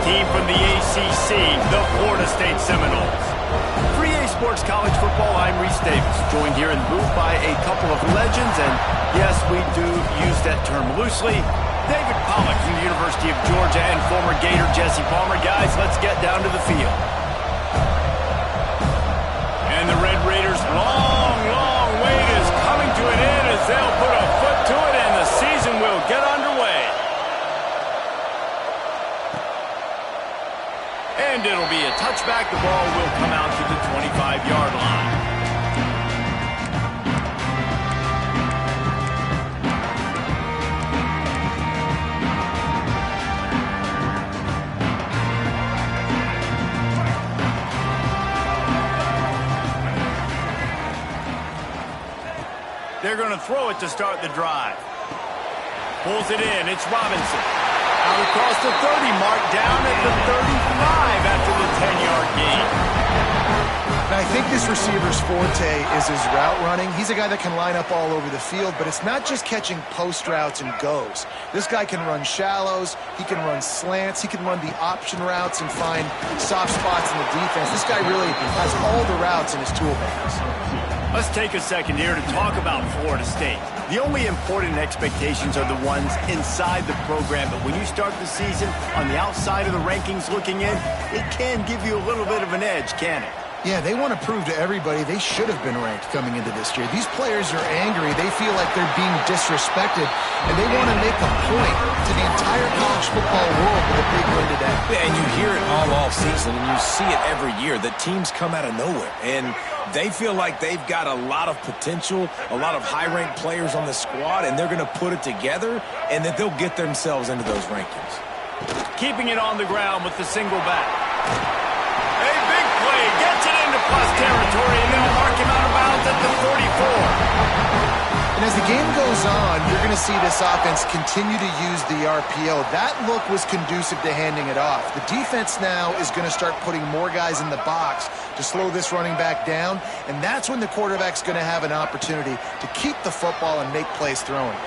team from the ACC, the Florida State Seminoles. For EA Sports College Football, I'm Reese Davis, joined here in the booth by a couple of legends, and yes, we do use that term loosely. David Pollack from the University of Georgia and former Gator Jesse Palmer. Guys, let's get down to the field. And the Red Raiders' long wait is coming to an end as they'll put a foot to it and the season will get underway. And it'll be a touchback. The ball will come out to the 25-yard line. They're going to throw it to start the drive. Pulls it in. It's Robinson. Out across the 30 mark, down at the 35 after the 10-yard gain. Now, I think this receiver's forte is his route running. He's a guy that can line up all over the field, but it's not just catching post routes and goes. This guy can run shallows, he can run slants, he can run the option routes and find soft spots in the defense. This guy really has all the routes in his tool bags. Let's take a second here to talk about Florida State. The only important expectations are the ones inside the program, but when you start the season on the outside of the rankings looking in, it can give you a little bit of an edge, can it? Yeah, they want to prove to everybody they should have been ranked coming into this year. These players are angry. They feel like they're being disrespected, and they want to make a point to the entire college football world with a big win today. Yeah, and you hear it all off season, and you see it every year. The teams come out of nowhere, and they feel like they've got a lot of potential, a lot of high-ranked players on the squad, and they're going to put it together, and that they'll get themselves into those rankings. Keeping it on the ground with the single back. A big play, gets it into plus territory, and they'll mark him out of bounds at the 44. And as the game goes on, you're going to see this offense continue to use the RPO. That look was conducive to handing it off. The defense now is going to start putting more guys in the box to slow this running back down, and that's when the quarterback's going to have an opportunity to keep the football and make plays throwing.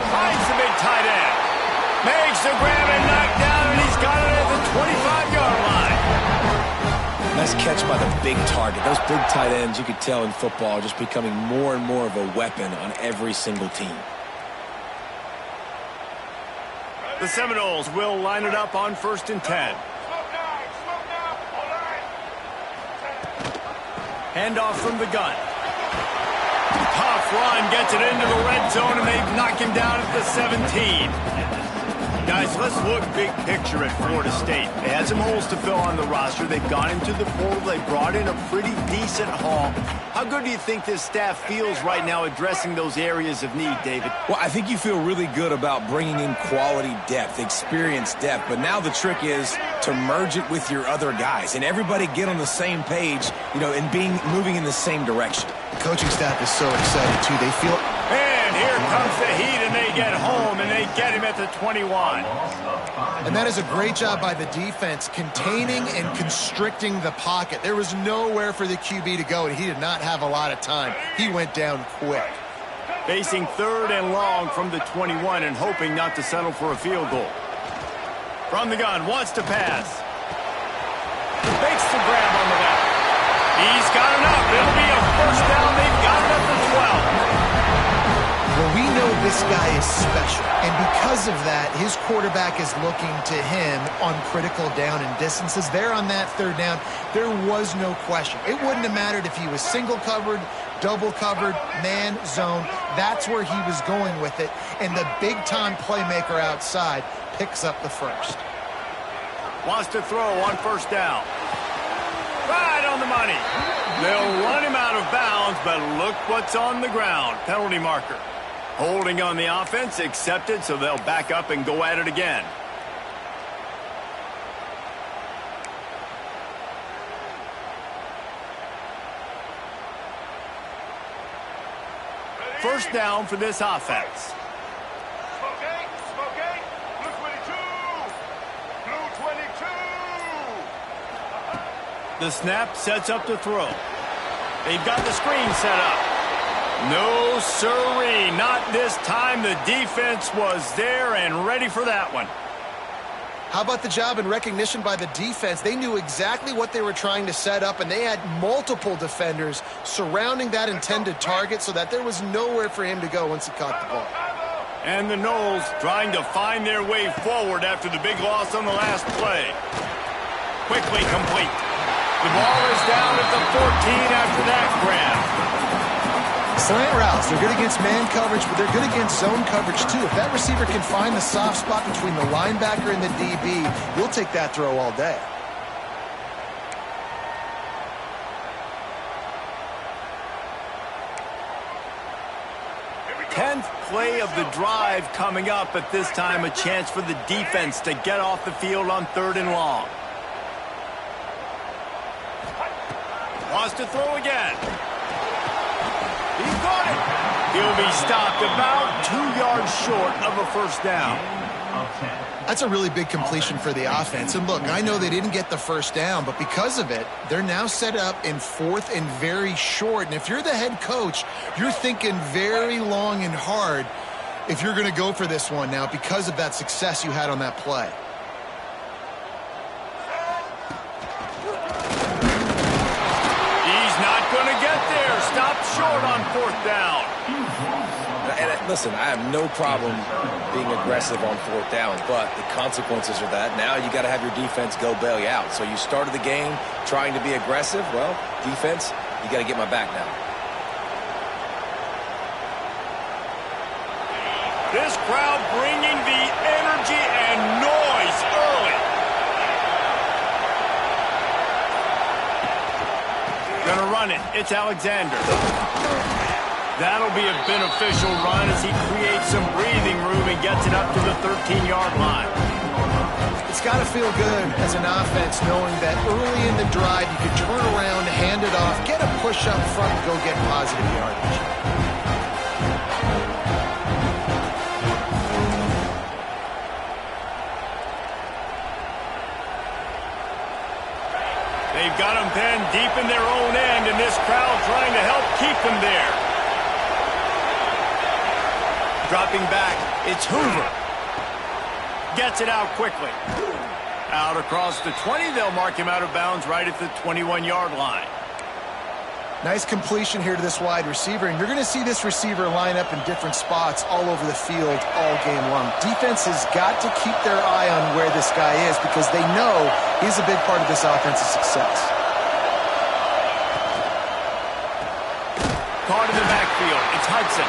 Finds the big tight end. Makes the grab and knock down, and he's got it at the 25-yard line. Nice catch by the big target. Those big tight ends, you could tell in football, are just becoming more and more of a weapon on every single team. The Seminoles will line it up on 1st and 10. Handoff from the gun. Tough run, gets it into the red zone, and they knock him down at the 17. Guys, let's look big picture at Florida State. They had some holes to fill on the roster. They've gone into the portal. They brought in a pretty decent haul. How good do you think this staff feels right now addressing those areas of need, David? Well, I think you feel really good about bringing in quality depth, experienced depth. But now the trick is to merge it with your other guys and everybody get on the same page, you know, and moving in the same direction. The coaching staff is so excited, too. They feel... And here comes the heat, and they get home, and they get him at the 21. And that is a great job by the defense, containing and constricting the pocket. There was nowhere for the QB to go, and he did not have a lot of time. He went down quick. Facing 3rd and long from the 21 and hoping not to settle for a field goal. From the gun, wants to pass. Makes the grab on the back. He's got enough. It'll be a first down. They've got it at the 12. Well, we know this guy is special, and because of that, his quarterback is looking to him on critical down and distances. There on that 3rd down, there was no question. It wouldn't have mattered if he was single covered, double covered, man, zone. That's where he was going with it, and the big-time playmaker outside picks up the first. Wants to throw on 1st down. Right on the money. They'll run him out of bounds, but look what's on the ground. Penalty marker. Holding on the offense, accepted, so they'll back up and go at it again. First down for this offense. The snap sets up the throw. They've got the screen set up. No siree, not this time. The defense was there and ready for that one. How about the job and recognition by the defense? They knew exactly what they were trying to set up, and they had multiple defenders surrounding that intended target so that there was nowhere for him to go once he caught the ball. And the Noles trying to find their way forward after the big loss on the last play. Quickly complete. The ball is down at the 14 after that grab. Slant routes, they're good against man coverage, but they're good against zone coverage too. If that receiver can find the soft spot between the linebacker and the DB, you'll take that throw all day. Tenth play of the drive coming up. At this time, a chance for the defense to get off the field on 3rd and long. Wants to throw again. He's got it. He'll be stopped about 2 yards short of a first down. That's a really big completion for the offense. And look, I know they didn't get the first down, but because of it, they're now set up in 4th and very short. And if you're the head coach, you're thinking very long and hard if you're going to go for this one now because of that success you had on that play. Going to get there. Stopped short on 4th down. And listen, I have no problem being aggressive on 4th down, but the consequences are that now you got to have your defense go bail you out. So you started the game trying to be aggressive. Well, defense, you got to get my back now. This crowd bringing the energy and noise early. Gonna run it. It's Alexander. That'll be a beneficial run as he creates some breathing room and gets it up to the 13-yard line. It's got to feel good as an offense knowing that early in the drive you can turn around, hand it off, get a push up front, and go get positive yardage. They've got them pinned deep in their own end, and this crowd trying to help keep them there. Dropping back, it's Hoover. Gets it out quickly. Out across the 20, they'll mark him out of bounds right at the 21-yard line. Nice completion here to this wide receiver, and you're going to see this receiver line up in different spots all over the field all game long. Defense has got to keep their eye on where this guy is because they know he's a big part of this offense's success. Caught in the backfield, it's Hudson.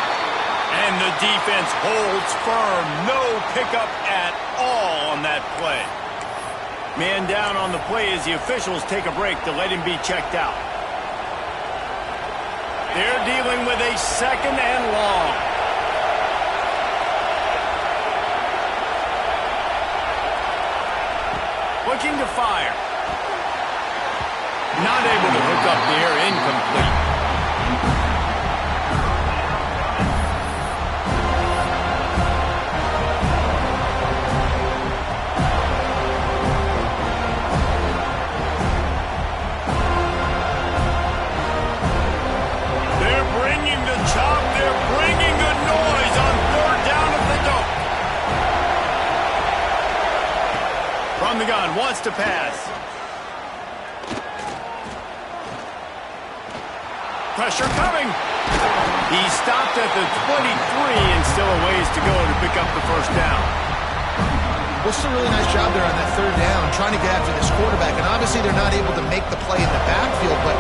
And the defense holds firm. No pickup at all on that play. Man down on the play as the officials take a break to let him be checked out. They're dealing with a 2nd and long. Looking to fire. Not able to hook up there, incomplete. The gun wants to pass. Pressure coming. He's stopped at the 23 and still a ways to go to pick up the first down. Well, it's a really nice job there on that 3rd down, trying to get after this quarterback. And obviously they're not able to make the play in the backfield, but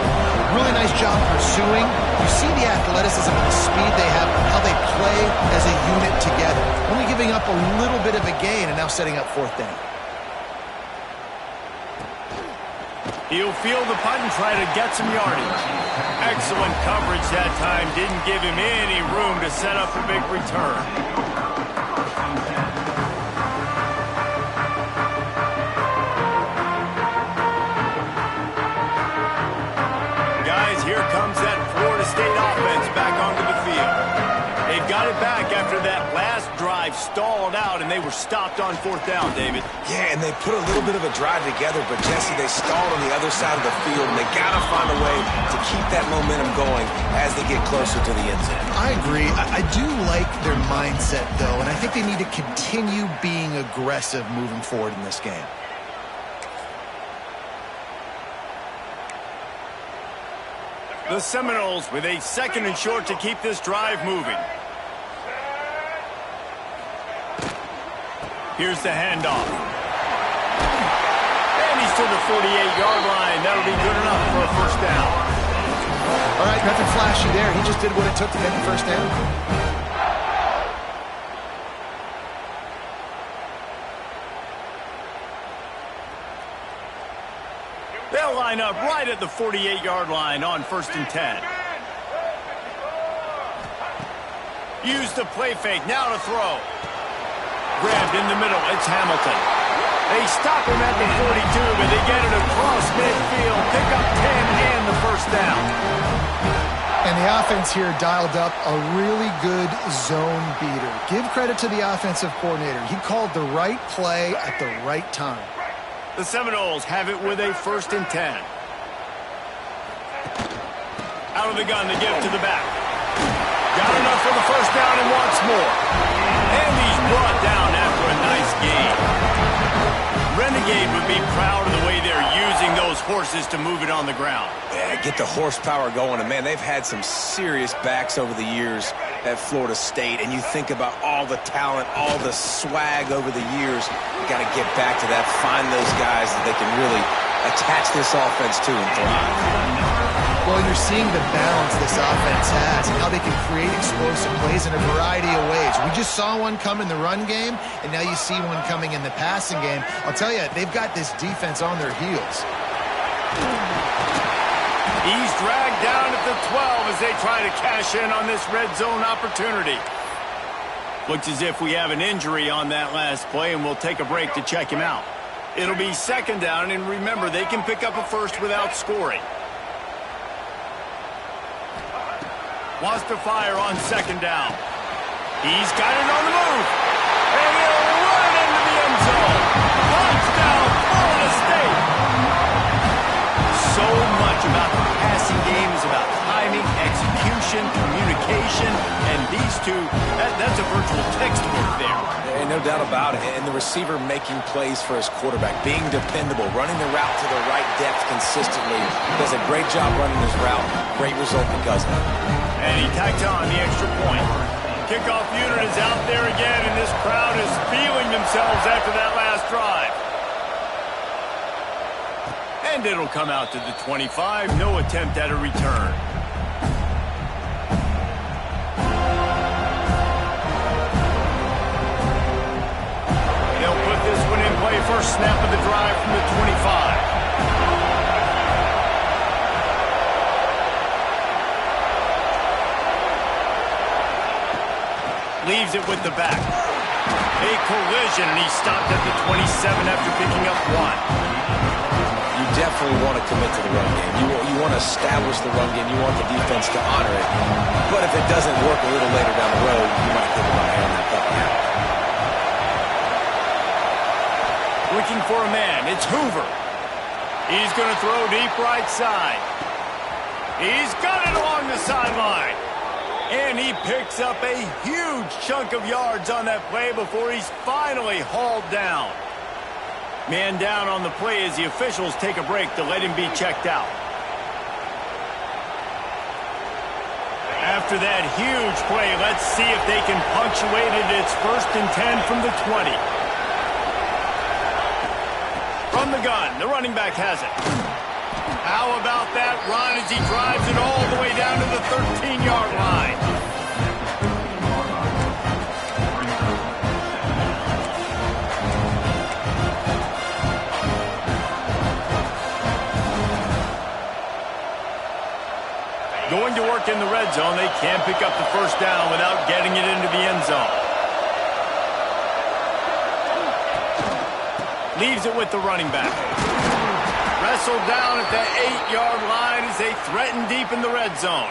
really nice job pursuing. You see the athleticism and the speed they have, how they play as a unit together. Only giving up a little bit of a gain and now setting up 4th down. He'll field the punt and try to get some yardage. Excellent coverage that time. Didn't give him any room to set up a big return. Guys, here comes that Florida State offense back onto the field. They've got it back after that last drive stalled out, and they were stopped on fourth down, David. Yeah, and they put a little bit of a drive together, but, Jesse, they stalled on the other side of the field, and they got to find a way to keep that momentum going as they get closer to the end zone. I agree. I do like their mindset, though, and I think they need to continue being aggressive moving forward in this game. The Seminoles with a 2nd and short to keep this drive moving. Here's the handoff. And he's to the 48-yard line. That'll be good enough for a first down. All right, nothing flashy there. He just did what it took to get the first down. They'll line up right at the 48-yard line on 1st and 10. Use the play fake. Now to throw. Grabbed in the middle. It's Hamilton. They stop him at the 42, but they get it across midfield. Pick up 10 and the first down. And the offense here dialed up a really good zone beater. Give credit to the offensive coordinator. He called the right play at the right time. The Seminoles have it with a 1st and 10. Out of the gun, they give it to the back. Got enough for the first down and wants more. And he's brought down after a nice gain. Renegade would be proud of the way they're using those horses to move it on the ground. Yeah, get the horsepower going. And, man, they've had some serious backs over the years at Florida State. And you think about all the talent, all the swag over the years. You got to get back to that, find those guys that they can really attach this offense to and thrive. Well, you're seeing the balance this offense has and how they can create explosive plays in a variety of ways. We just saw one come in the run game, and now you see one coming in the passing game. I'll tell you, they've got this defense on their heels. He's dragged down at the 12 as they try to cash in on this red zone opportunity. Looks as if we have an injury on that last play, and we'll take a break to check him out. It'll be 2nd down, and remember, they can pick up a first without scoring. Wants to fire on 2nd down. He's got it on the move. And he'll run into the end zone. Touchdown, Florida State. So much about the passing game is about timing, execution, communication, and these two, that's a virtual textbook there. And no doubt about it. And the receiver making plays for his quarterback, being dependable, running the route to the right depth consistently. Does a great job running his route. Great result because of it. And he tacked on the extra point. Kickoff unit is out there again, and this crowd is feeling themselves after that last drive. And it'll come out to the 25. No attempt at a return. They'll put this one in play. First snap of the drive from the 25. Leaves it with the back. A collision, and he stopped at the 27 after picking up 1. You definitely want to commit to the run game. You want to establish the run game. You want the defense to honor it. But if it doesn't work a little later down the road, you might think about airing that puppy out. Looking for a man. It's Hoover. He's going to throw deep right side. He's got it along the sideline. And he picks up a huge chunk of yards on that play before he's finally hauled down. Man down on the play as the officials take a break to let him be checked out. After that huge play, let's see if they can punctuate it. It's 1st and 10 from the 20. From the gun, the running back has it. How about that run as he drives it all the way down to the 13-yard line? Going to work in the red zone. They can't pick up the first down without getting it into the end zone. Leaves it with the running back. Wrestled down at the 8-yard line as they threaten deep in the red zone.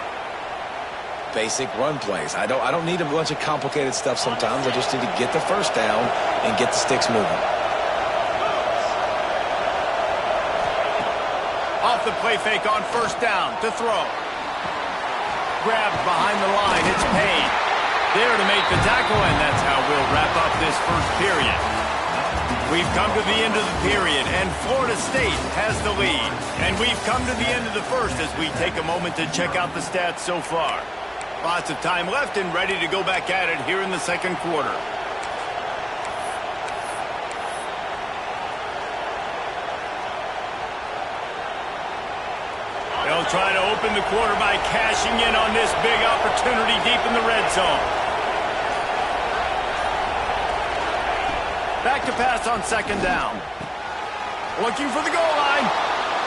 basic run plays. I don't need a bunch of complicated stuff sometimes. I just need to get the first down and get the sticks moving. Off the play fake on first down to throw. Grabbed behind the line. It's Payne. There to make the tackle, and that's how we'll wrap up this first period. We've come to the end of the period, and Florida State has the lead. And we've come to the end of the first as we take a moment to check out the stats so far. Lots of time left and ready to go back at it here in the second quarter. They'll try to open the quarter by cashing in on this big opportunity deep in the red zone. Back to pass on second down. Looking for the goal line.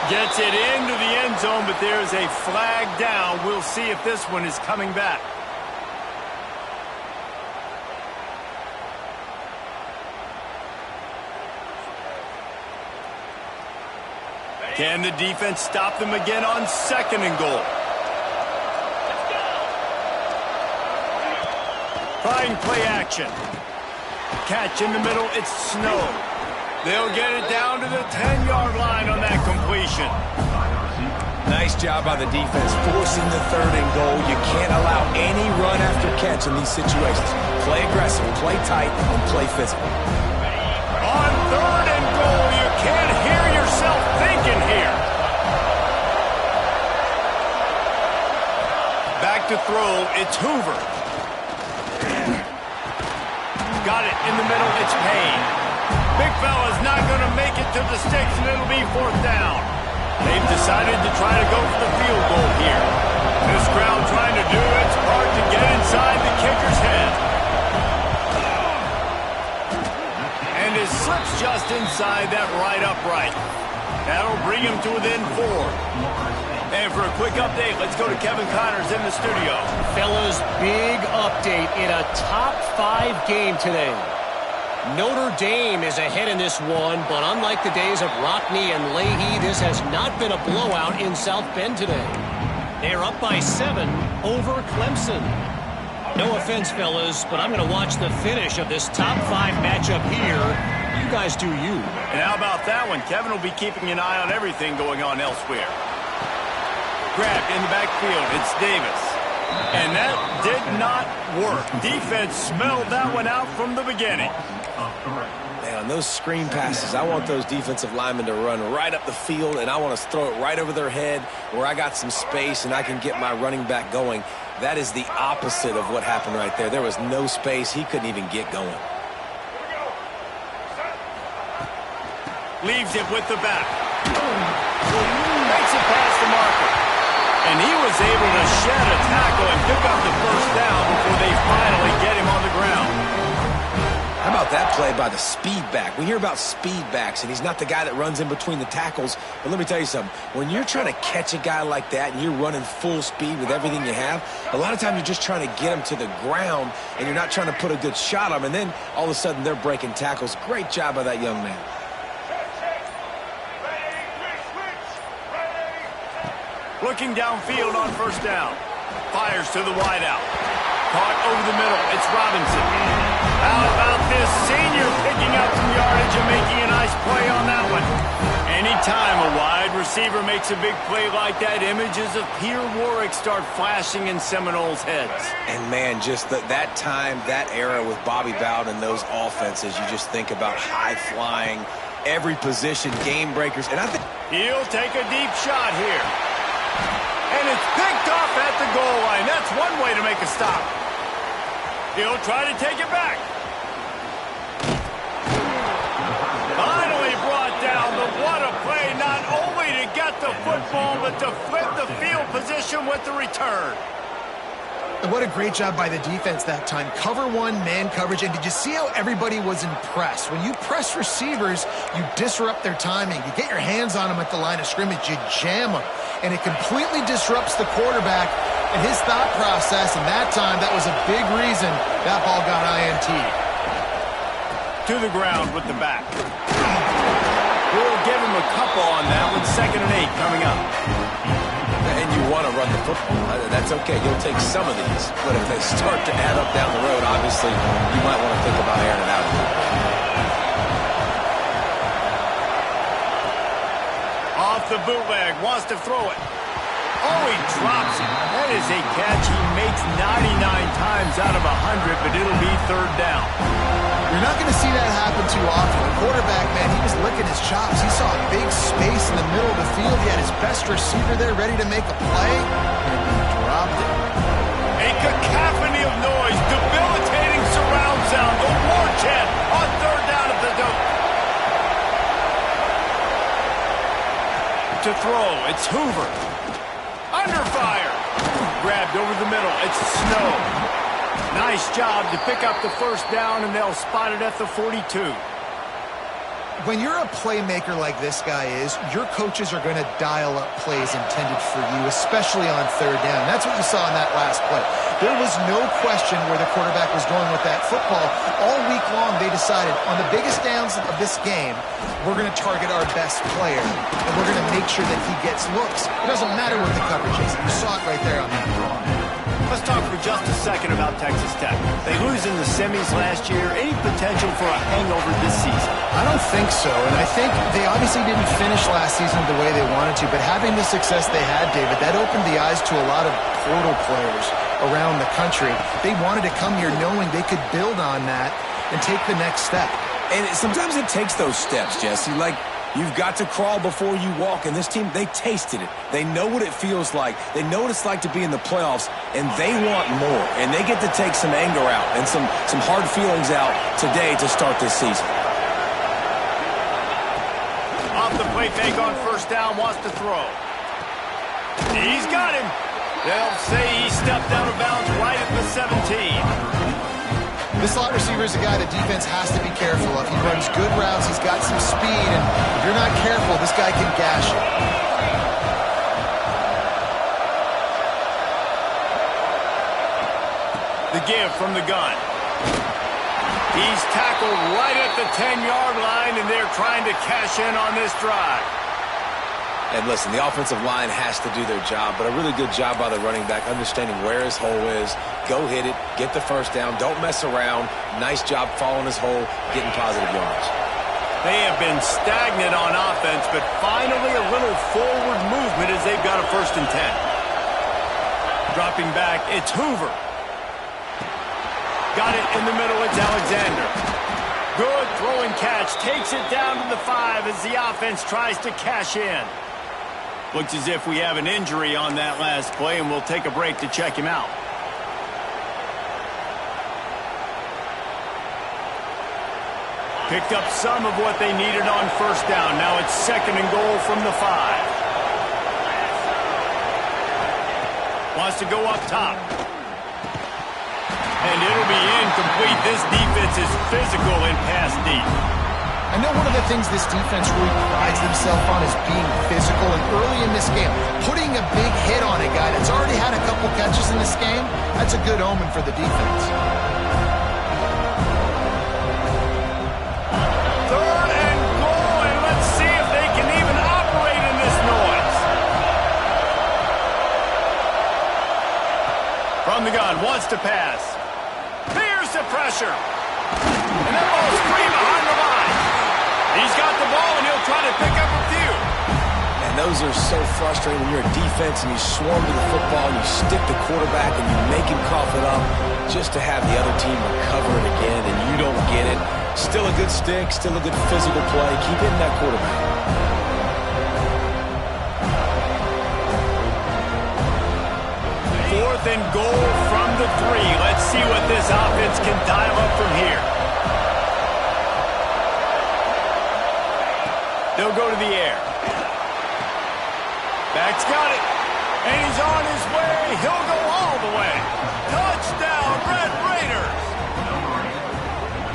Gets it into the end zone, but there's a flag down. We'll see if this one is coming back. Can the defense stop them again on second and goal? Trying play action. Catch in the middle, it's Snow. They'll get it down to the 10-yard line on that completion. Nice job by the defense forcing the third and goal. You can't allow any run after catch in these situations. Play aggressive, play tight, and play physical. On third and goal, you can't hear yourself thinking here. Back to throw, it's Hoover. Got it in the middle, it's Payne. Big fella's not going to make it to the sticks, and it'll be fourth down. They've decided to try to go for the field goal here. This crowd trying to do its part to get inside the kicker's head. And it slips just inside that right upright. That'll bring him to within 4. And for a quick update, let's go to Kevin Connors in the studio. Fellas, big update in a top 5 game today. Notre Dame is ahead in this one, but unlike the days of Rockne and Leahy, this has not been a blowout in South Bend today. They're up by 7 over Clemson. No offense, fellas, but I'm going to watch the finish of this top 5 matchup here. You guys do you. And how about that one? Kevin will be keeping an eye on everything going on elsewhere. Grabbed in the backfield, it's Davis. And that did not work. Defense smelled that one out from the beginning. Man, on those screen passes, I want those defensive linemen to run right up the field, and I want to throw it right over their head where I got some space and I can get my running back going. That is the opposite of what happened right there. There was no space. He couldn't even get going. Leaves it with the back. Makes it past the marker. And he was able to shed a tackle and pick up the first down before they finally get him on the ground. How about that play by the speed back? We hear about speed backs, and he's not the guy that runs in between the tackles. But let me tell you something. When you're trying to catch a guy like that and you're running full speed with everything you have, a lot of times you're just trying to get him to the ground, and you're not trying to put a good shot on him. And then all of a sudden they're breaking tackles. Great job by that young man. Looking downfield on first down. Fires to the wideout. Caught over the middle. It's Robinson. How about this senior picking up some yardage and making a nice play on that one? Anytime a wide receiver makes a big play like that, images of Peter Warwick start flashing in Seminoles' heads. And, man, just that time, that era with Bobby Bowden and those offenses, you just think about high-flying, every position, game breakers. And I think he'll take a deep shot here. And it's picked off at the goal line. That's one way to make a stop. He'll try to take it back. Finally brought down, but what a play, not only to get the football, but to flip the field position with the return. And what a great job by the defense that time. Cover one, man coverage. And did you see how everybody was impressed? When you press receivers, you disrupt their timing. You get your hands on them at the line of scrimmage. You jam them. And it completely disrupts the quarterback and his thought process. And that time, that was a big reason that ball got INT. To the ground with the back. We'll give him a couple on that one. 2nd and 8 coming up. And you want to run the football. That's okay. You'll take some of these. But if they start to add up down the road, obviously, you might want to think about airing it out a little bit. Off the bootleg, wants to throw it. Oh, he drops it. That is a catch he makes 99 times out of 100, but it'll be third down. You're not going to see that happen too often. The quarterback, man, he was licking his chops. He saw a big space in the middle of the field. He had his best receiver there ready to make a play, and he dropped it. A cacophony of noise, debilitating surround sound, the war chant on third down at the dope. To throw, it's Hoover. Under fire. Grabbed over the middle. It's Snow. Nice job to pick up the first down, and they'll spot it at the 42. When you're a playmaker like this guy is, your coaches are going to dial up plays intended for you, especially on third down. That's what you saw in that last play. There was no question where the quarterback was going with that football. All week long, they decided on the biggest downs of this game, we're going to target our best player, and we're going to make sure that he gets looks. It doesn't matter what the coverage is. You saw it right there on that draw. Let's talk for just a second about Texas Tech. They lose in the semis last year. Any potential for a hangover this season? I don't think so, and I think they obviously didn't finish last season the way they wanted to, but having the success they had, David, that opened the eyes to a lot of portal players around the country. They wanted to come here knowing they could build on that and take the next step. And sometimes it takes those steps, Jesse. Like, you've got to crawl before you walk. And this team, they tasted it. They know what it feels like. They know what it's like to be in the playoffs, and they want more. And they get to take some anger out and some hard feelings out today to start this season. Off the play fake on first down, wants to throw. He's got him. They'll say he stepped out of bounds right at the 17. This slot receiver is a guy the defense has to be careful of. He runs good routes. He's got some speed, and if you're not careful, this guy can gash you. The give from the gun. He's tackled right at the 10-yard line, and they're trying to cash in on this drive. And listen, the offensive line has to do their job, but a really good job by the running back, understanding where his hole is. Go hit it, get the first down, don't mess around. Nice job following his hole, getting positive yards. They have been stagnant on offense, but finally a little forward movement as they've got a 1st and 10. Dropping back, it's Hoover. Got it in the middle, it's Alexander. Good throwing catch, takes it down to the 5 as the offense tries to cash in. Looks as if we have an injury on that last play, and we'll take a break to check him out. Picked up some of what they needed on first down. Now it's 2nd and goal from the 5. Wants to go up top. And it'll be incomplete. This defense is physical and pass deep. I know one of the things this defense really prides themselves on is being physical, and early in this game, putting a big hit on a guy that's already had a couple catches in this game, that's a good omen for the defense. 3rd and goal, and let's see if they can even operate in this noise. From the gun, wants to pass. Here's the pressure. And that ball's free behind the line. He's got the ball, and he'll try to pick up a few. And those are so frustrating when you're a defense and you swarm to the football, and you stick the quarterback, and you make him cough it up just to have the other team recover it again, and you don't get it. Still a good stick, still a good physical play. Keep hitting that quarterback. 4th and goal from the 3. Let's see what this offense can dial up from here. They'll go to the air. Back's got it. And he's on his way. He'll go all the way. Touchdown, Red Raiders.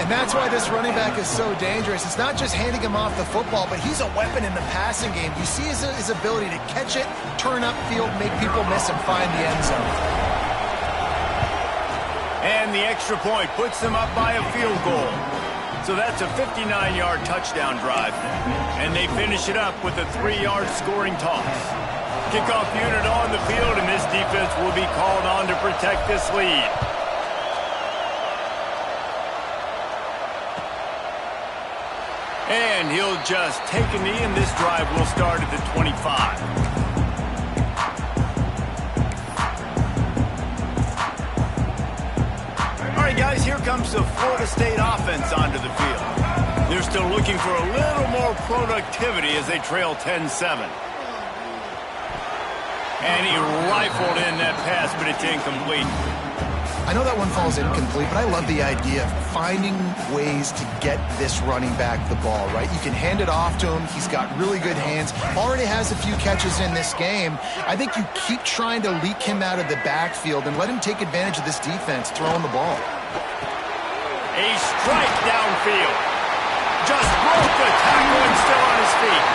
And that's why this running back is so dangerous. It's not just handing him off the football, but he's a weapon in the passing game. You see his ability to catch it, turn upfield, make people miss, and find the end zone. And the extra point puts them up by a field goal. So that's a 59-yard touchdown drive. And they finish it up with a 3-yard scoring toss. Kickoff unit on the field, and this defense will be called on to protect this lead. And he'll just take a knee, and this drive will start at the 25. All right, guys, here comes the Florida State offense onto the field. They're still looking for a little more productivity as they trail 10-7. And he rifled in that pass, but it's incomplete. I know that one falls incomplete, but I love the idea of finding ways to get this running back the ball, right? You can hand it off to him. He's got really good hands. Already has a few catches in this game. I think you keep trying to leak him out of the backfield and let him take advantage of this defense throwing the ball. A strike downfield. Just broke the tackle and still on his feet.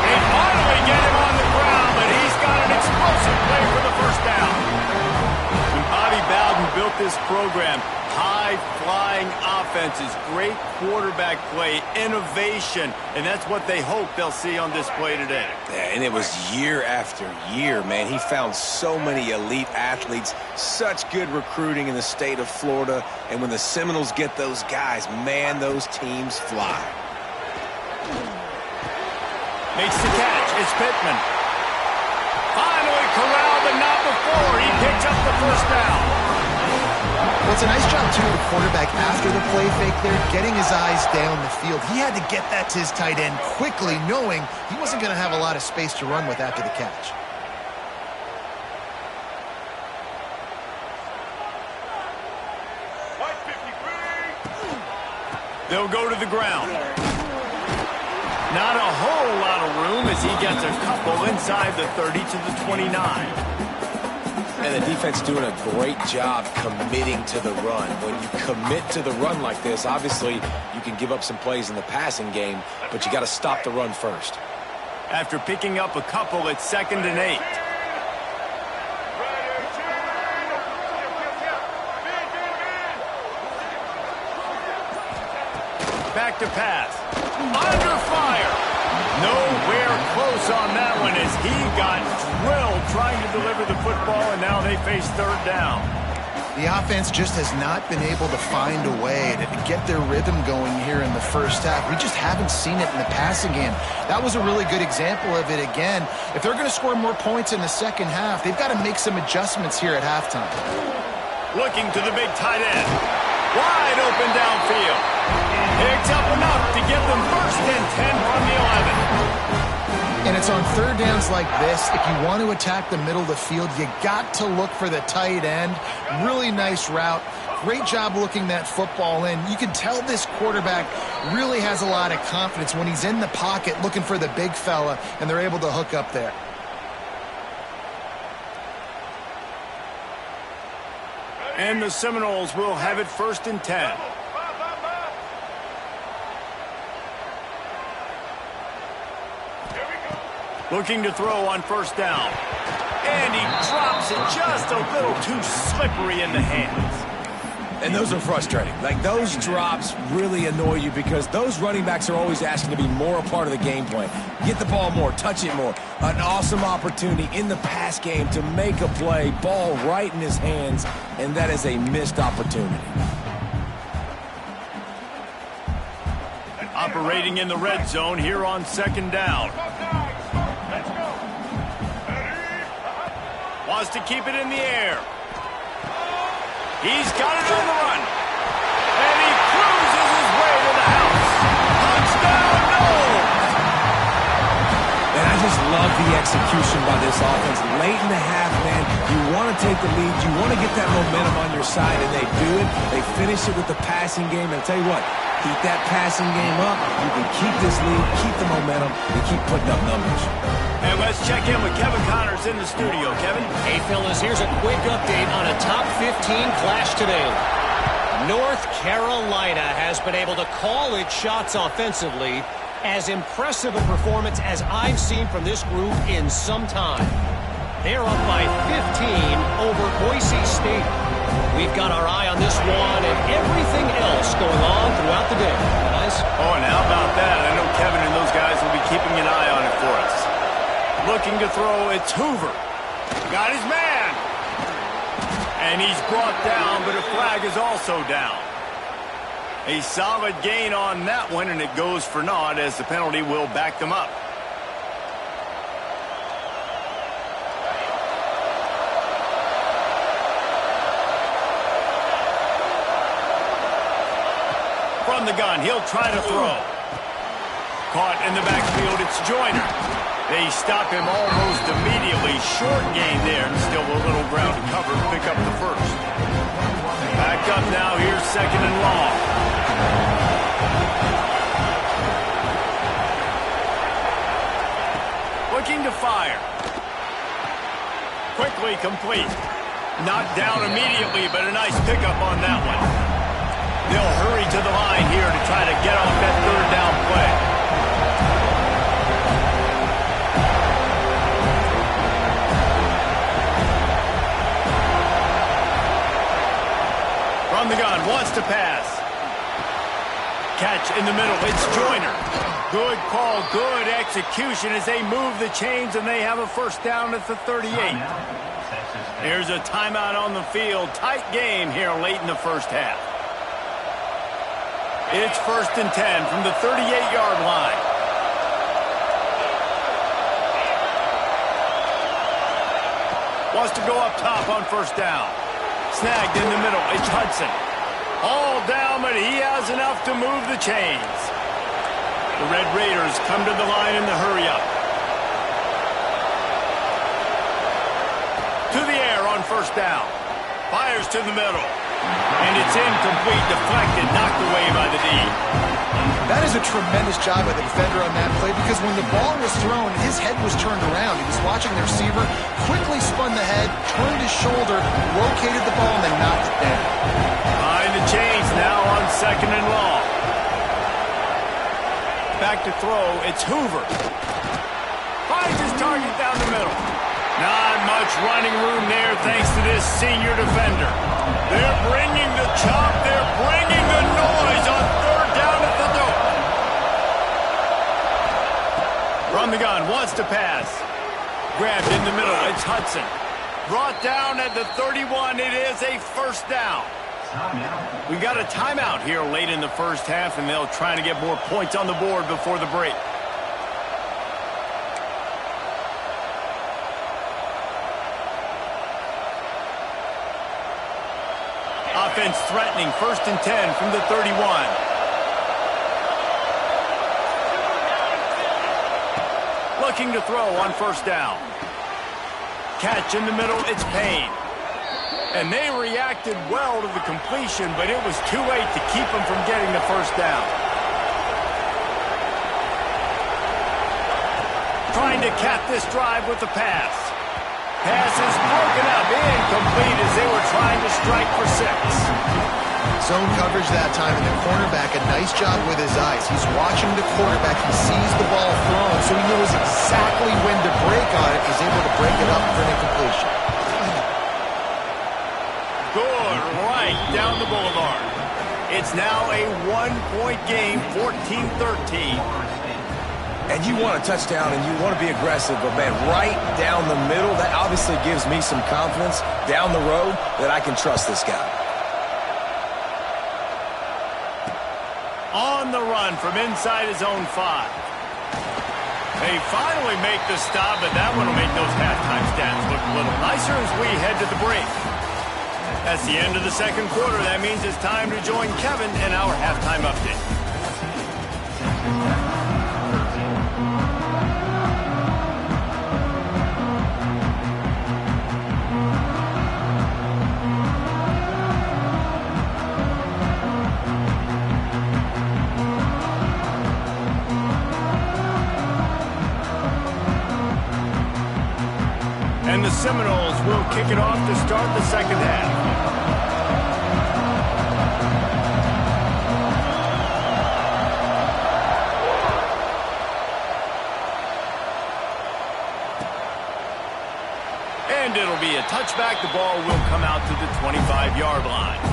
They finally get him on the ground, but he's got an explosive play for the first down. When Bobby Bowden built this program, high-flying offenses, great quarterback play, innovation, and that's what they hope they'll see on display today. Yeah, and it was year after year, man. He found so many elite athletes, such good recruiting in the state of Florida, and when the Seminoles get those guys, man, those teams fly. Makes the catch. It's Pittman. Finally corralled, but not before. He picks up the first down. Well, it's a nice job, too, of the quarterback after the play fake there, getting his eyes down the field. He had to get that to his tight end quickly, knowing he wasn't going to have a lot of space to run with after the catch. They'll go to the ground. Not a whole lot of room as he gets a couple inside the 30 to the 29. And the defense doing a great job committing to the run. When you commit to the run like this, obviously you can give up some plays in the passing game, but you got to stop the run first. After picking up a couple, it's 2nd and 8. Back to pass. Under fire. Nowhere close on that one as he got drilled trying to deliver the football, and now they face 3rd down. The offense just has not been able to find a way to get their rhythm going here in the first half. We just haven't seen it in the passing game. That was a really good example of it again. If they're going to score more points in the second half, they've got to make some adjustments here at halftime. Looking to the big tight end. Wide open downfield. Picks up enough to get them 1st and 10 from the 11. And it's on 3rd downs like this. If you want to attack the middle of the field, you got to look for the tight end. Really nice route. Great job looking that football in. You can tell this quarterback really has a lot of confidence when he's in the pocket looking for the big fella, and they're able to hook up there. And the Seminoles will have it 1st and 10. Looking to throw on 1st down. And he drops it just a little too slippery in the hands. And those are frustrating. Like, those drops really annoy you because those running backs are always asking to be more a part of the game plan. Get the ball more, touch it more. An awesome opportunity in the pass game to make a play, ball right in his hands, and that is a missed opportunity. Operating in the red zone here on 2nd down. Wants to keep it in the air. He's got it on the run. And he cruises his way to the house. Touchdown, Noles! And I just love the execution by this offense. Late in the half, man, you want to take the lead. You want to get that momentum on your side, and they do it. They finish it with the passing game. And I'll tell you what, keep that passing game up. You can keep this lead, keep the momentum, and keep putting up numbers. And let's check in with Kevin Connors in the studio. Kevin? Hey, fellas, here's a quick update on a top 15 clash today. North Carolina has been able to call its shots offensively. As impressive a performance as I've seen from this group in some time. They're up by 15 over Boise State. We've got our eye on this one and everything else going on throughout the day. Guys? Oh, and how about that? I know Kevin and those guys will be keeping an eye on it for us. Looking to throw, it's Hoover. Got his man. And he's brought down, but a flag is also down. A solid gain on that one, and it goes for naught as the penalty will back them up. From the gun, he'll try to throw. Caught in the backfield, it's Joyner. They stop him almost immediately. Short gain there, and still a little ground to cover to pick up the first. Back up now, here's second and long. Looking to fire. Quickly complete. Not down immediately, but a nice pickup on that one. They'll hurry to the line here to try to get off that third down play. From the gun, wants to pass. Catch in the middle, it's Joyner. Good call, good execution as they move the chains and they have a first down at the 38. There's a timeout on the field. Tight game here late in the first half. It's 1st and 10 from the 38-yard line. Wants to go up top on first down. Snagged in the middle. It's Hudson. All down, but he has enough to move the chains. The Red Raiders come to the line in the hurry-up. To the air on first down. Fires to the middle. And it's incomplete, deflected, knocked away by the D. That is a tremendous job by the defender on that play because when the ball was thrown, his head was turned around. He was watching the receiver, quickly spun the head, turned his shoulder, located the ball, and then knocked it down. Behind the chains now on second and long. Back to throw, it's Hoover. Finds his target down the middle. Not much running room there thanks to this senior defender. They're bringing the chop. They're bringing the noise on third down at the door. From the gun, wants to pass. Grabbed in the middle, it's Hudson. Brought down at the 31. It is a first down. We got a timeout here late in the first half, and they'll try to get more points on the board before the break. Offense threatening, 1st and 10 from the 31. Looking to throw on first down. Catch in the middle, it's Payne. And they reacted well to the completion, but it was too late to keep them from getting the first down. Trying to cap this drive with the pass. Pass is broken up, incomplete as they were trying to strike for 6. Zone coverage that time, and the cornerback, a nice job with his eyes. He's watching the quarterback. He sees the ball thrown, so he knows exactly when to break on it. He's able to break it up for an incompletion. Good, right down the boulevard. It's now a one-point game, 14-13. And you want a touchdown and you want to be aggressive, but man, right down the middle, that obviously gives me some confidence down the road that I can trust this guy. On the run from inside his own 5. They finally make the stop, but that one will make those halftime stats look a little nicer as we head to the break. That's the end of the second quarter. That means it's time to join Kevin in our halftime update. And the Seminoles will kick it off to start the second half. And it'll be a touchback. The ball will come out to the 25-yard line.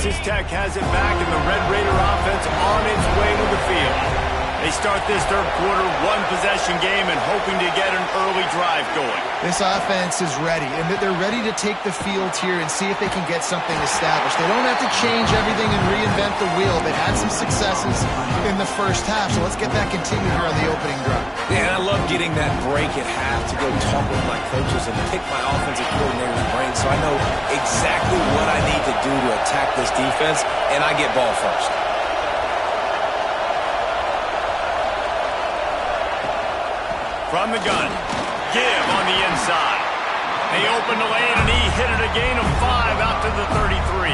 Texas Tech has it back, and the Red Raider offense on its way to the field. They start this third quarter one-possession game and hoping to get an early drive going. This offense is ready, and they're ready to take the field here and see if they can get something established. They don't have to change everything and reinvent the wheel. They had some successes in the first half, so let's get that continued here on the opening drive. Yeah, and I love getting that break at half to go talk with my coaches and pick my offensive coordinator's brain so I know exactly what I need to do to attack this defense, and I get ball first. From the gun, Give on the inside. They open the lane, and he hit it a gain of 5 out to the 33.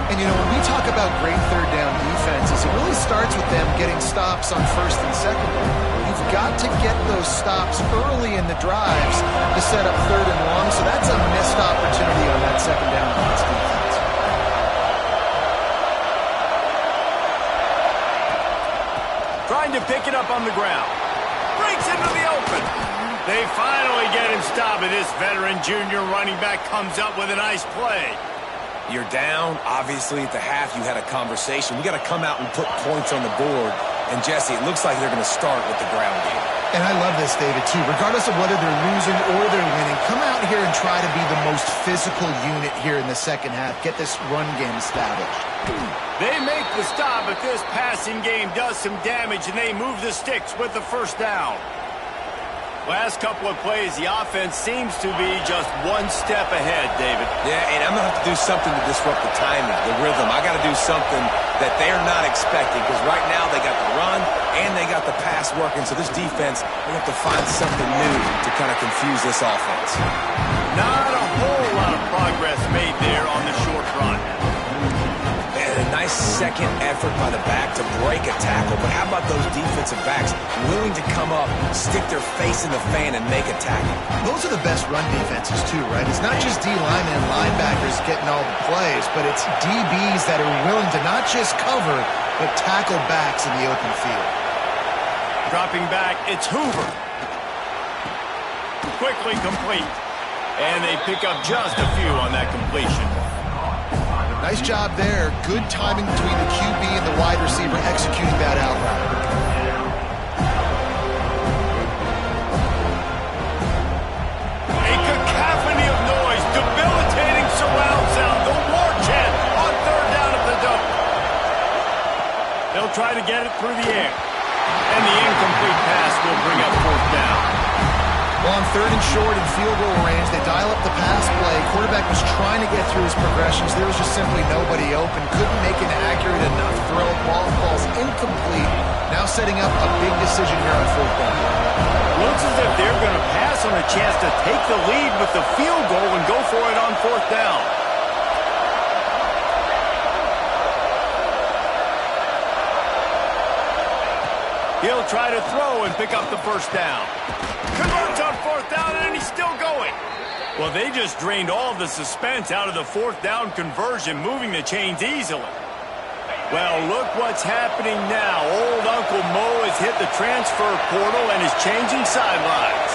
And, you know, when we talk about great third down defenses, it really starts with them getting stops on first and second down. You've got to get those stops early in the drives to set up third and long, so that's a missed opportunity on that second down pass defense. Trying to pick it up on the ground. Breaks into the open. They finally get him stopped, and this veteran junior running back comes up with a nice play. You're down. Obviously, at the half, you had a conversation. We got to come out and put points on the board. And, Jesse, it looks like they're going to start with the ground game. And I love this, David, too. Regardless of whether they're losing or they're winning, come out here and try to be the most physical unit here in the second half. Get this run game established. They make the stop, but this passing game does some damage, and they move the sticks with the first down. Last couple of plays, the offense seems to be just one step ahead, David. Yeah, and I'm going to have to do something to disrupt the timing, the rhythm. I got to do something that they're not expecting, because right now they got the run and they got the pass working, so this defense, they have to find something new to kind of confuse this offense. Not a whole lot of progress made there on the short run. A nice second effort by the back to break a tackle, but how about those defensive backs willing to come up, stick their face in the fan, and make a tackle? Those are the best run defenses, too, right? It's not just D linemen and linebackers getting all the plays, but it's DBs that are willing to not just cover, but tackle backs in the open field. Dropping back, it's Hoover. Quickly complete. And they pick up just a few on that completion. Nice job there. Good timing between the QB and the wide receiver executing that out route. A cacophony of noise, debilitating surround sound, the war chant on third down at the dome. They'll try to get it through the air. And the incomplete pass will bring up fourth down. Well, on third and short and field goal range, they dial up the pass play. Quarterback was trying to get through his progressions. There was just simply nobody open. Couldn't make an accurate enough throw. Ball falls incomplete. Now setting up a big decision here on fourth down. Looks as if they're going to pass on a chance to take the lead with the field goal and go for it on fourth down. He'll try to throw and pick up the first down. Converts on fourth down, and he's still going. Well, they just drained all the suspense out of the fourth down conversion, moving the chains easily. Well, look what's happening now. Old Uncle Mo has hit the transfer portal and is changing sidelines.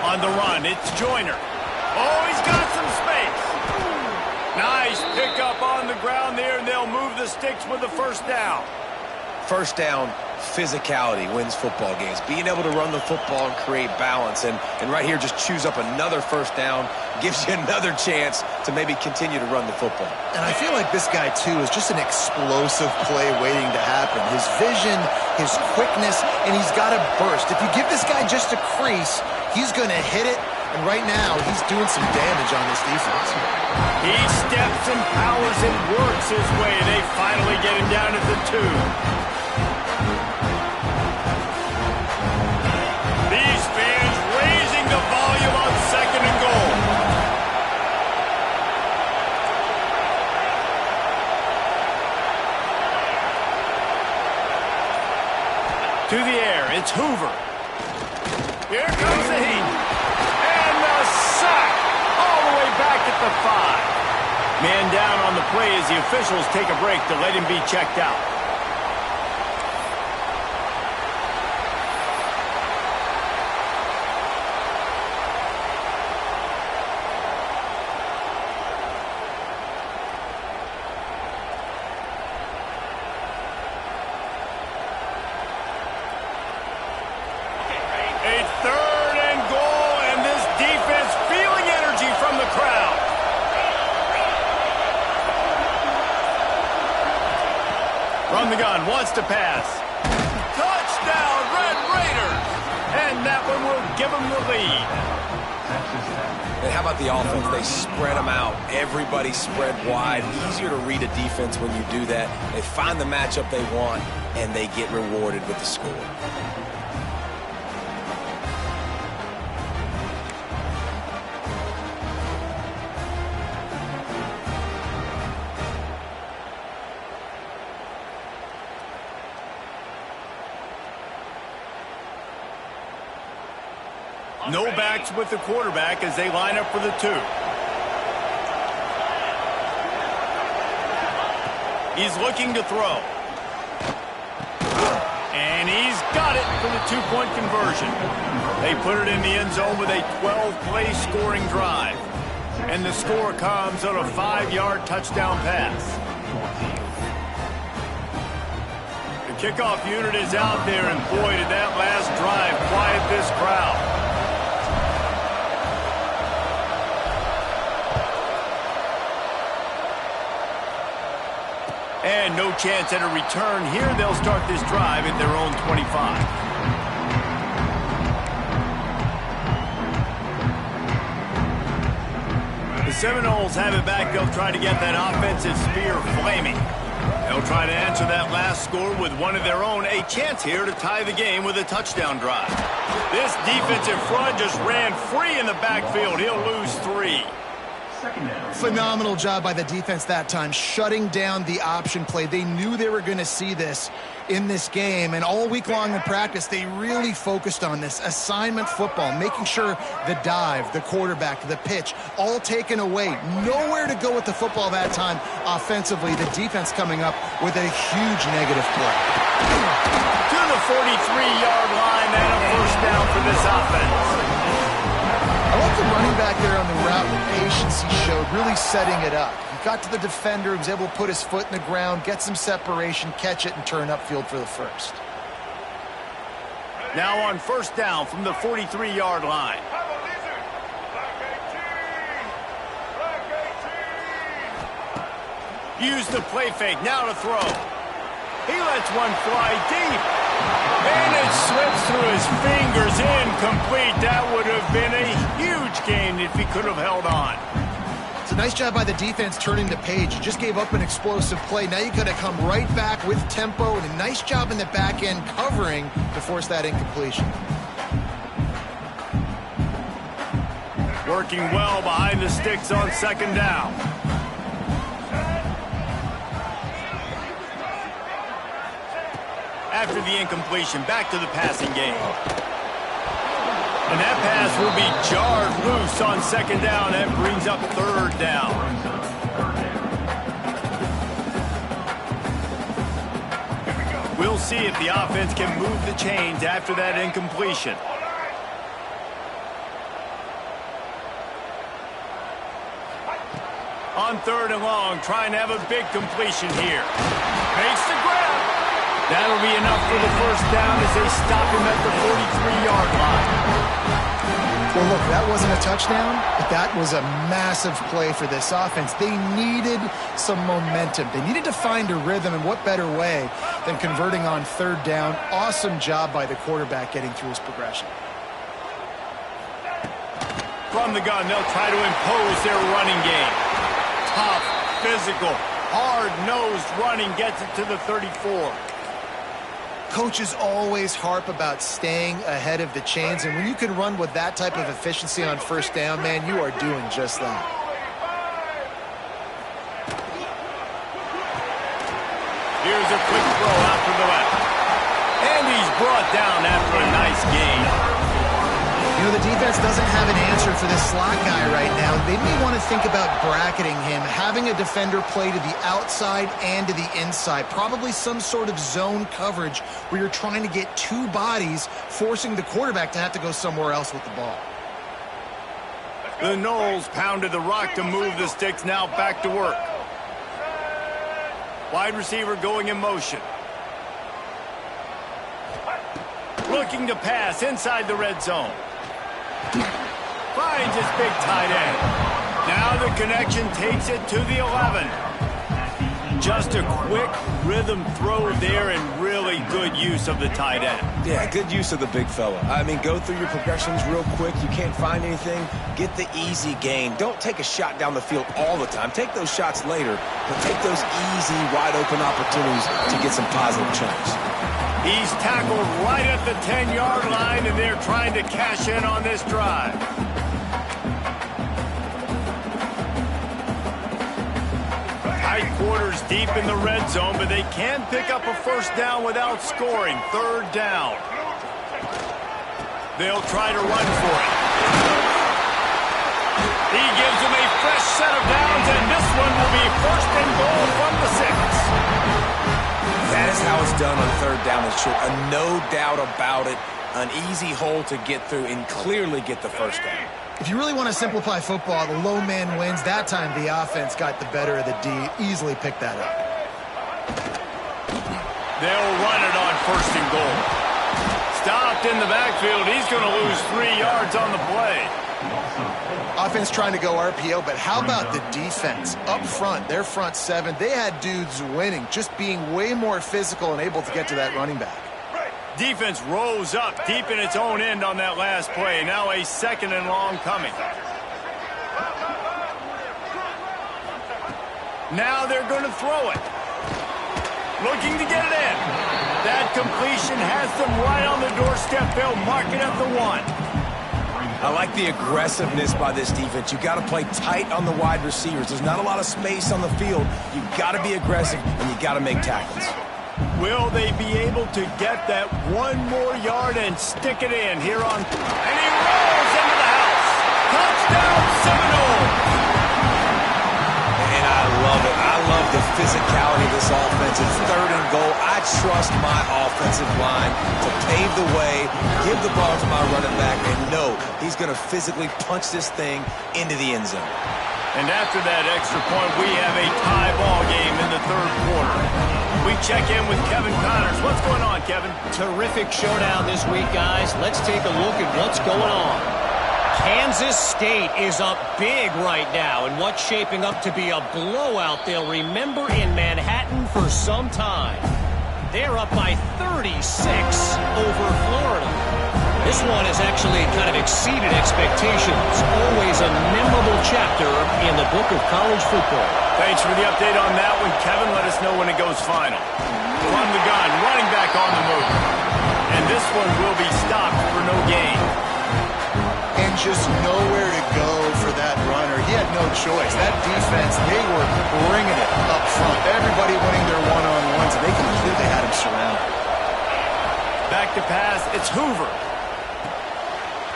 On the run, it's Joyner. Oh, he's got some space. Nice pickup on the ground there, and they'll move the sticks with the first down. First down, physicality wins football games. Being able to run the football and create balance. And right here, just choose up another first down, gives you another chance to maybe continue to run the football. And I feel like this guy, too, is just an explosive play waiting to happen. His vision, his quickness, and he's got a burst. If you give this guy just a crease, he's going to hit it. And right now, he's doing some damage on this defense. He steps and powers and works his way. They finally get him down at the 2. These fans raising the volume on second and goal. To the air, it's Hoover. Here comes the heat. And the sack all the way back at the 5. Man down on the play as the officials take a break to let him be checked out. gun, wants to pass. Touchdown, Red Raiders! And that one will give them the lead. And how about the offense? They spread them out. Everybody spread wide. Easier to read a defense when you do that. They find the matchup they want, and they get rewarded with the score. No backs with the quarterback as they line up for the 2. He's looking to throw. And he's got it for the 2-point conversion. They put it in the end zone with a 12-play scoring drive. And the score comes on a 5-yard touchdown pass. The kickoff unit is out there, and boy, did that last drive quiet this crowd. And no chance at a return here. They'll start this drive at their own 25. The Seminoles have it back. They'll try to get that offensive spear flaming. They'll try to answer that last score with one of their own. A chance here to tie the game with a touchdown drive. This defensive front just ran free in the backfield. He'll lose 3. Phenomenal job by the defense that time, shutting down the option play. They knew they were going to see this in this game, and all week long in practice, they really focused on this assignment football, making sure the dive, the quarterback, the pitch, all taken away. Nowhere to go with the football that time offensively. The defense coming up with a huge negative play. To the 43-yard line, and a first down for this offense. I like the running back there on the route, the patience he showed, really setting it up. He got to the defender, he was able to put his foot in the ground, get some separation, catch it, and turn upfield for the first. Now on first down from the 43-yard line. Use the play fake, now to throw. He lets one fly deep. And it slips through his fingers, incomplete. That would have been a huge gain if he could have held on. It's a nice job by the defense turning the page. You just gave up an explosive play. Now you got to come right back with tempo, and a nice job in the back end covering to force that incompletion. Working well behind the sticks on second down. After the incompletion, back to the passing game. And that pass will be jarred loose on second down. That brings up third down. We'll see if the offense can move the chains after that incompletion. On third and long, trying to have a big completion here. Makes the grab. That'll be enough for the first down as they stop him at the 43-yard line. Well, look, that wasn't a touchdown, but that was a massive play for this offense. They needed some momentum. They needed to find a rhythm, and what better way than converting on third down. Awesome job by the quarterback getting through his progression. From the gun, they'll try to impose their running game. Tough, physical, hard-nosed running gets it to the 34. Coaches always harp about staying ahead of the chains, and when you can run with that type of efficiency on first down, man, you are doing just that. Here's a quick throw out to the left. And he's brought down after a nice gain. You know, the defense doesn't have an answer for this slot guy right now. They may want to think about bracketing him, having a defender play to the outside and to the inside. Probably some sort of zone coverage where you're trying to get two bodies, forcing the quarterback to have to go somewhere else with the ball. The Noles pounded the rock to move the sticks, now back to work. Wide receiver going in motion. Looking to pass inside the red zone. Finds his big tight end. Now the connection takes it to the 11. Just a quick rhythm throw there and really good use of the tight end. Yeah, good use of the big fella. I mean, go through your progressions real quick. You can't find anything. Get the easy gain. Don't take a shot down the field all the time. Take those shots later, but take those easy, wide-open opportunities to get some positive chunks. He's tackled right at the 10-yard line, and they're trying to cash in on this drive. Tight quarters deep in the red zone, but they can pick up a first down without scoring. Third down. They'll try to run for it. He gives them a fresh set of downs, and this one will be first and goal from the 6. That is how it's done on third down and short. No doubt about it. An easy hole to get through and clearly get the first down. If you really want to simplify football, the low man wins. That time the offense got the better of the D. Easily picked that up. They'll run it on first and goal. Stopped in the backfield. He's going to lose 3 yards on the play. Offense trying to go RPO, but how about the defense? Up front, their front seven, they had dudes winning, just being way more physical and able to get to that running back. Defense rose up deep in its own end on that last play. Now a second and long coming. Now they're going to throw it. Looking to get it in. That completion has them right on the doorstep. They'll mark it at the 1. I like the aggressiveness by this defense. You got to play tight on the wide receivers. There's not a lot of space on the field. You got to be aggressive, and you got to make tackles. Will they be able to get that 1 more yard and stick it in here on... And he rolls into the house. Touchdown, Seminole. And I love it. I love the physicality of this offense. It's third and goal. I trust my offensive line to pave the way, give the ball to my running back, and know he's going to physically punch this thing into the end zone. And after that extra point, we have a tie ball game in the third quarter. We check in with Kevin Connors. What's going on, Kevin? Terrific showdown this week, guys. Let's take a look at what's going on. Kansas State is up big right now in what's shaping up to be a blowout they'll remember in Manhattan for some time. They're up by 36 over Florida. This one has actually kind of exceeded expectations. Always a memorable chapter in the book of college football. Thanks for the update on that one, Kevin. Let us know when it goes final. From the gun, running back on the move. And this one will be stopped for no gain. And just nowhere to go for that runner. He had no choice. That defense, they were bringing it up front. Everybody winning their one-on-ones, and they completely had him surrounded. Back to pass, it's Hoover.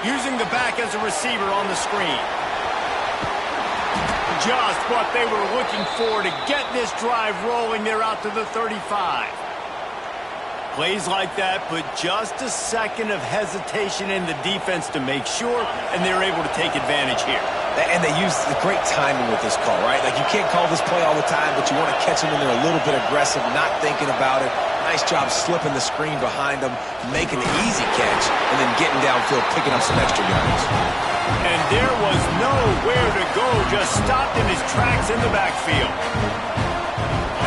Using the back as a receiver on the screen. Just what they were looking for to get this drive rolling. They're out to the 35. Plays like that, but just a second of hesitation in the defense to make sure, and they're able to take advantage here. And they use the great timing with this call, right? Like, you can't call this play all the time, but you want to catch them when they're a little bit aggressive, not thinking about it. Nice job slipping the screen behind them, making the easy catch, and then getting downfield, picking up some extra yards. And there was nowhere to go, just stopped in his tracks in the backfield.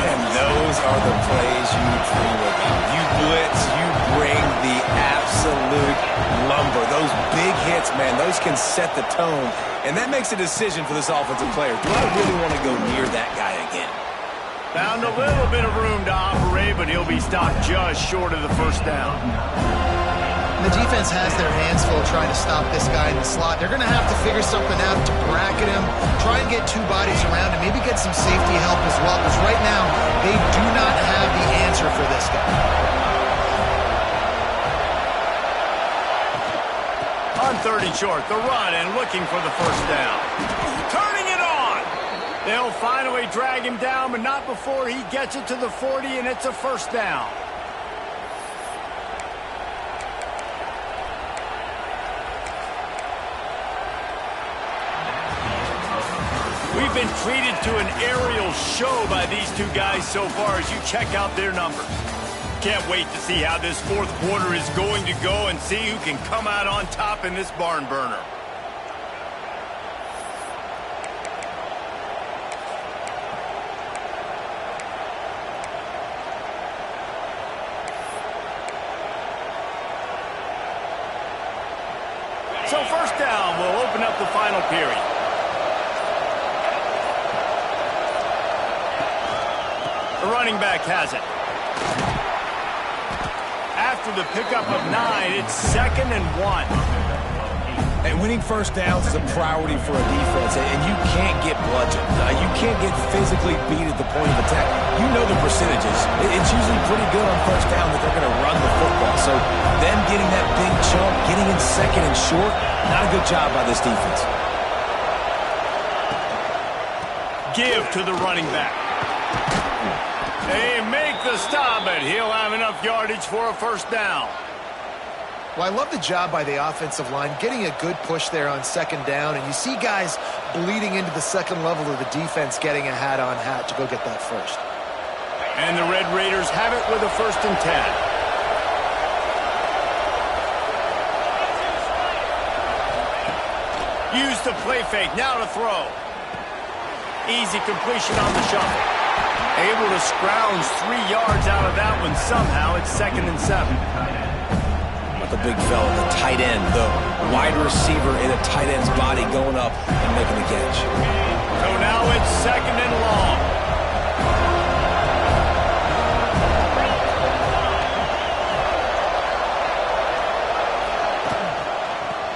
And those are the plays you dream about. You blitz, you bring the absolute lumber. Those big hits, man, those can set the tone. And that makes a decision for this offensive player. Do I really want to go near that guy again? Found a little bit of room to operate, but he'll be stopped just short of the first down. The defense has their hands full trying to stop this guy in the slot. They're going to have to figure something out to bracket him, try and get 2 bodies around him, maybe get some safety help as well, because right now they do not have the answer for this guy. On third and short, the run and looking for the first down. Turning it on. They'll finally drag him down, but not before he gets it to the 40, and it's a first down. We've been treated to an aerial show by these 2 guys so far as you check out their numbers. Can't wait to see how this fourth quarter is going to go and see who can come out on top in this barn burner. open up the final period. The running back has it. After the pickup of 9, it's 2nd and 1. And winning first downs is a priority for a defense, and you can't get bludgeoned. You can't get physically beat at the point of attack. You know the percentages. It's usually pretty good on first down that they're going to run the football. So them getting that big chunk, getting in 2nd and short, not a good job by this defense. Give to the running back. They make the stop, but he'll have enough yardage for a first down. Well, I love the job by the offensive line, getting a good push there on 2nd down, and you see guys bleeding into the second level of the defense getting a hat-on-hat to go get that first. And the Red Raiders have it with a 1st and 10. Use the play fake, now to throw. Easy completion on the shuffle. Able to scrounge 3 yards out of that one somehow. It's 2nd and 7. The big fella, the tight end, the wide receiver in a tight end's body going up and making the catch. So now it's 2nd and long.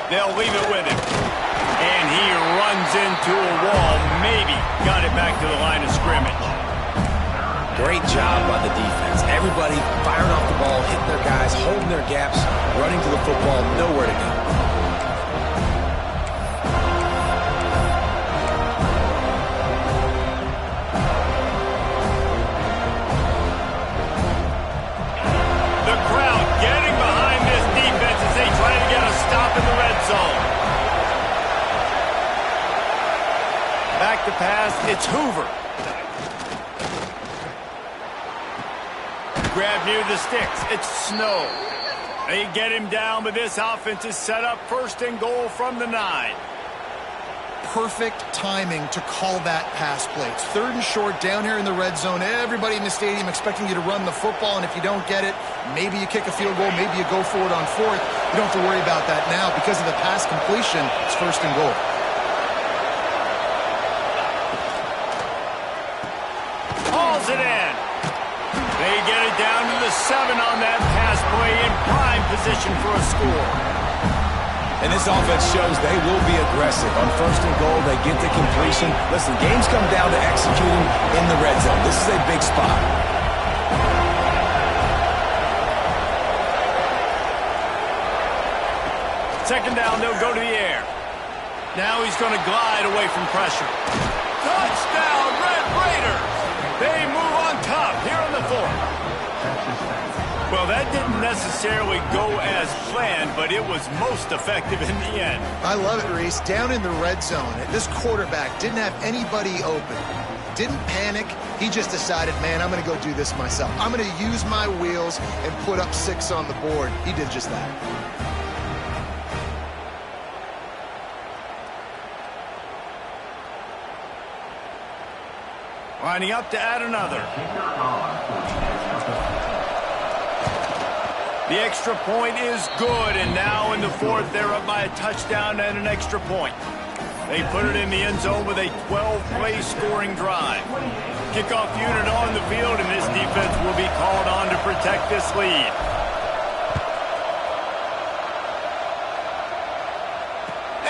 They'll leave it with him. And he runs into a wall. Maybe got it back to the line of scrimmage. Great job by the defense. Everybody firing off the ball, hitting their guys, holding their gaps, running to the football, nowhere to go. The crowd getting behind this defense as they try to get a stop in the red zone. Back to pass, it's Hoover. Grab near the sticks. It's Snow. They get him down, but this offense is set up 1st and goal from the 9. Perfect timing to call that pass play. It's 3rd and short down here in the red zone. Everybody in the stadium expecting you to run the football, and if you don't get it, maybe you kick a field goal, maybe you go for it on 4th. You don't have to worry about that now. Because of the pass completion, it's 1st and goal. Hauls it in. They get it down to the 7 on that pass play in prime position for a score. And this offense shows they will be aggressive. On 1st and goal, they get the completion. Listen, games come down to executing in the red zone. This is a big spot. 2nd down, they'll go to the air. Now he's going to glide away from pressure. Touchdown, Red Raiders! They move on top here on the 4th. Well, that didn't necessarily go as planned, but it was most effective in the end. I love it, Reese. Down in the red zone, this quarterback didn't have anybody open. Didn't panic. He just decided, man, I'm going to go do this myself. I'm going to use my wheels and put up 6 on the board. He did just that. Lining up to add another. The extra point is good, and now in the 4th, they're up by a touchdown and an extra point. They put it in the end zone with a 12-play scoring drive. Kickoff unit on the field, and this defense will be called on to protect this lead.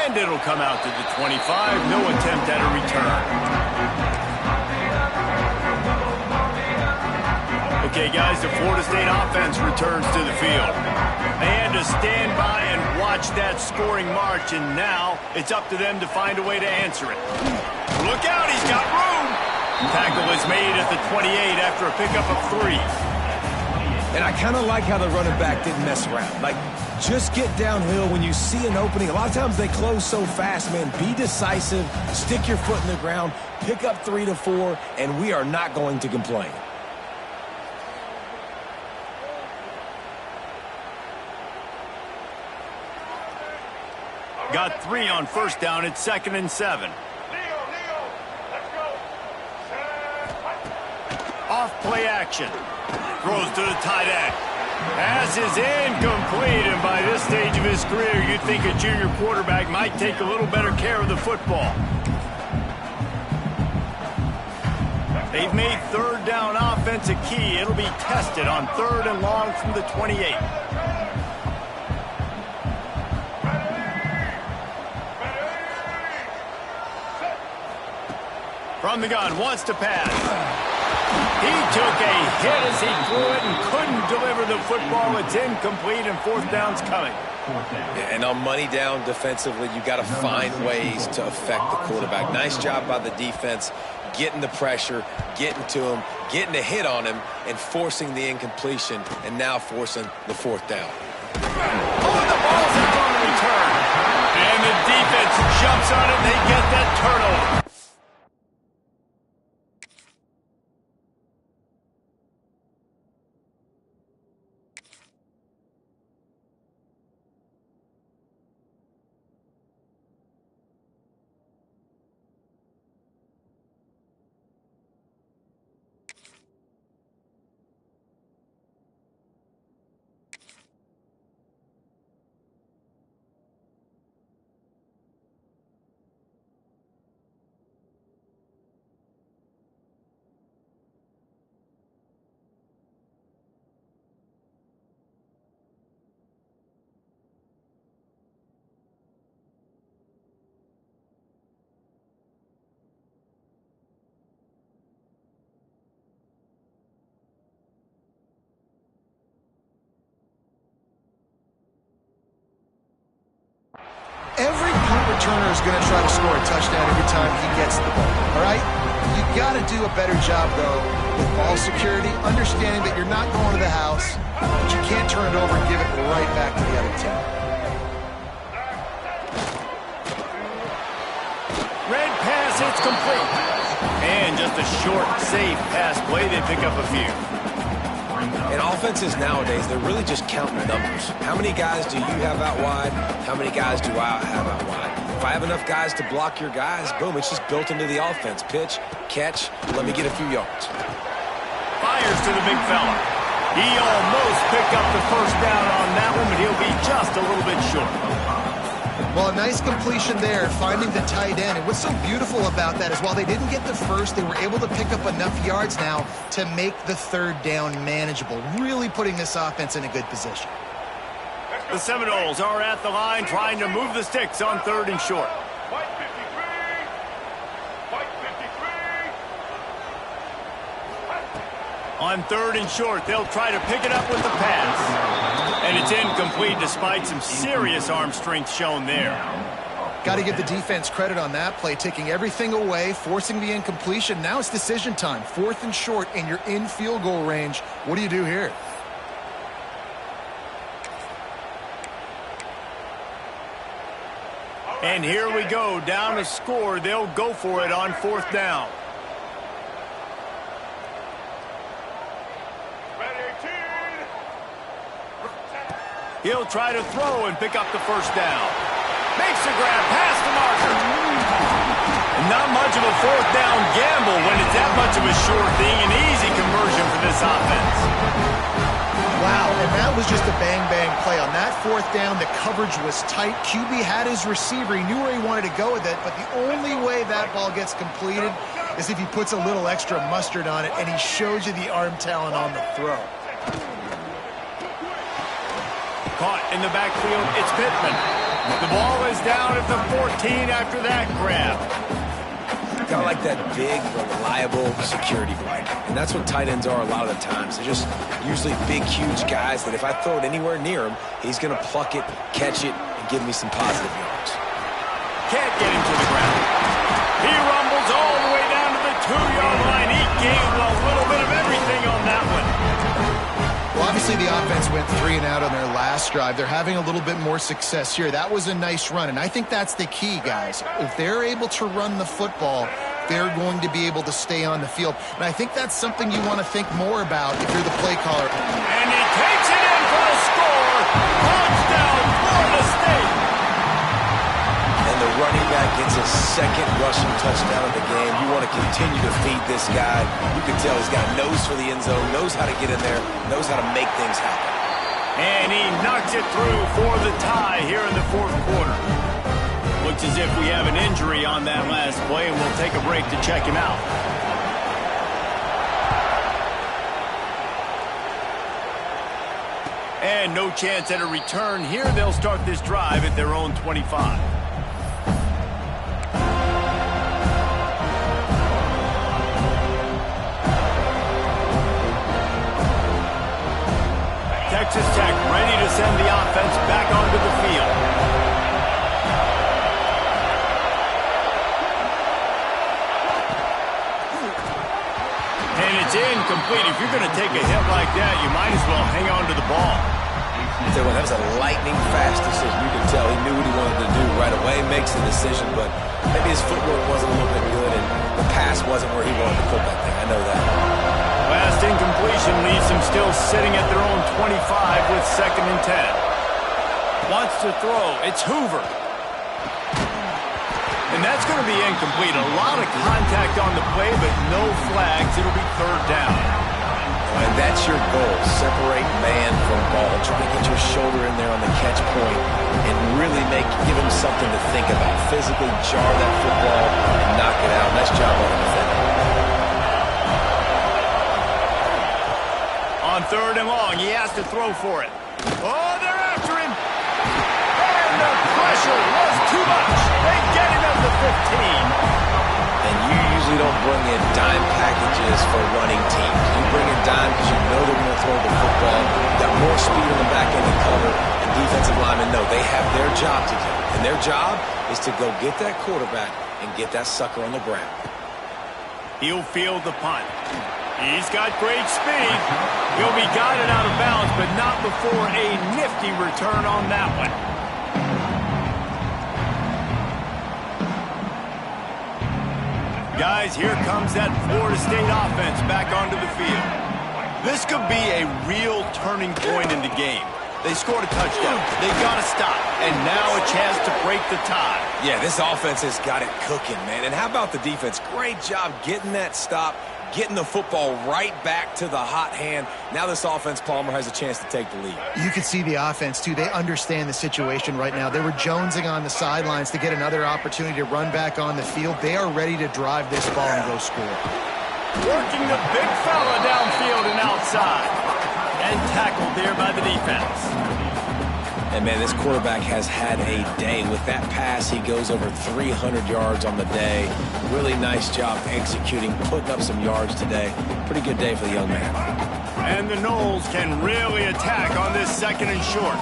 And it'll come out to the 25. No attempt at a return. Okay, guys, the Florida State offense returns to the field. They had to stand by and watch that scoring march, and now it's up to them to find a way to answer it. Look out, he's got room. Tackle is made at the 28 after a pickup of 3. And I kind of like how the running back didn't mess around. Like, just get downhill when you see an opening. A lot of times they close so fast, man. Be decisive, stick your foot in the ground, pick up 3 to 4, and we are not going to complain. Got 3 on 1st down. It's 2nd and 7. Off play action. Throws to the tight end. Pass is incomplete, and by this stage of his career, you'd think a junior quarterback might take a little better care of the football. They've made third down offense a key. It'll be tested on 3rd and long from the 28. From the gun, wants to pass. He took a hit as he threw it and couldn't deliver the football. It's incomplete, and 4th down's coming. And on money down defensively, you got to find ways to affect the quarterback. Nice job by the defense, getting the pressure, getting to him, getting a hit on him, and forcing the incompletion, and now forcing the 4th down. Oh, the ball's out on the return. And the defense jumps on it, and they get that turnover. Every punt returner is going to try to score a touchdown every time he gets the ball, all right? You got to do a better job, though, with ball security, understanding that you're not going to the house, but you can't turn it over and give it right back to the other team. Red pass, it's complete. And just a short, safe pass play. They pick up a few. And offenses nowadays, they're really just counting numbers. How many guys do you have out wide? How many guys do I have out wide? If I have enough guys to block your guys, boom, it's just built into the offense. Pitch, catch, let me get a few yards. Fires to the big fella. He almost picked up the 1st down on that one, but he'll be just a little bit short. Well, a nice completion there, finding the tight end. And what's so beautiful about that is while they didn't get the first, they were able to pick up enough yards now to make the 3rd down manageable, really putting this offense in a good position. The Seminoles are at the line trying to move the sticks on 3rd and short. On 3rd and short, they'll try to pick it up with the pass. And it's incomplete despite some serious arm strength shown there. Got to give the defense credit on that play, taking everything away, forcing the incompletion. Now it's decision time. 4th and short, and you're in field goal range. What do you do here? And here we go, down a score. They'll go for it on 4th down. He'll try to throw and pick up the 1st down. Makes a grab past the marker. Not much of a 4th down gamble when it's that much of a sure thing. An easy conversion for this offense. Wow, and that was just a bang-bang play. On that 4th down, the coverage was tight. QB had his receiver. He knew where he wanted to go with it, but the only way that ball gets completed is if he puts a little extra mustard on it, and he shows you the arm talent on the throw. Caught in the backfield, it's Pittman. The ball is down at the 14 after that grab. Kind of like that big, reliable security blanket. And that's what tight ends are a lot of the times. They're just usually big, huge guys that if I throw it anywhere near him, he's going to pluck it, catch it, and give me some positive yards. Can't get him to the ground. He rumbles all the way down to the 2-yard line. He gained a little bit of everything on that one. Well, obviously the offense went 3 and out on their last drive. They're having a little bit more success here. That was a nice run, and I think that's the key, guys. If they're able to run the football, they're going to be able to stay on the field. And I think that's something you want to think more about if you're the play caller. And he takes it in for a score. Touchdown, Florida State. And the running back gets his 2nd rushing touchdown of the game. You want to continue to feed this guy. You can tell he's got a nose for the end zone, knows how to get in there, knows how to make things happen. And he knocks it through for the tie here in the fourth quarter. Looks as if we have an injury on that last play, and we'll take a break to check him out. And no chance at a return here. They'll start this drive at their own 25. Texas Tech ready to send the offense back onto the field. And it's incomplete. If you're going to take a hit like that, you might as well hang on to the ball. So that was a lightning-fast decision. You can tell he knew what he wanted to do right away, makes the decision, but maybe his footwork wasn't a little bit good, and the pass wasn't where he wanted to put that thing. I know that. Last incompletion leaves them still sitting at their own 25 with 2nd and 10. Wants to throw. It's Hoover. And that's going to be incomplete. A lot of contact on the play, but no flags. It'll be 3rd down. And that's your goal. Separate man from ball. Try to get your shoulder in there on the catch point and really give him something to think about. Physically jar that football and knock it out. Nice job on the defender. On 3rd and long, he has to throw for it. Oh, they're after him. And the pressure was too much. They get him at the 15. And you usually don't bring in dime packages for running teams. You bring in dime because you know they're going to throw the football. You've got more speed on the back end of cover. And defensive linemen know they have their job to do. And their job is to go get that quarterback and get that sucker on the ground. He'll field the punt. He's got great speed. He'll be guided out of bounds, but not before a nifty return on that one. Guys, here comes that Florida State offense back onto the field. This could be a real turning point in the game. They scored a touchdown. They got to stop. And now a chance to break the tie. Yeah, this offense has got it cooking, man. And how about the defense? Great job getting that stop, getting the football right back to the hot hand. Now this offense, Palmer, has a chance to take the lead. You can see the offense, too. They understand the situation right now. They were jonesing on the sidelines to get another opportunity to run back on the field. They are ready to drive this ball and go score. Working the big fella downfield and outside. And tackled there by the defense. And, man, this quarterback has had a day. With that pass, he goes over 300 yards on the day. Really nice job executing, putting up some yards today. Pretty good day for the young man. And the Noles can really attack on this 2nd and short.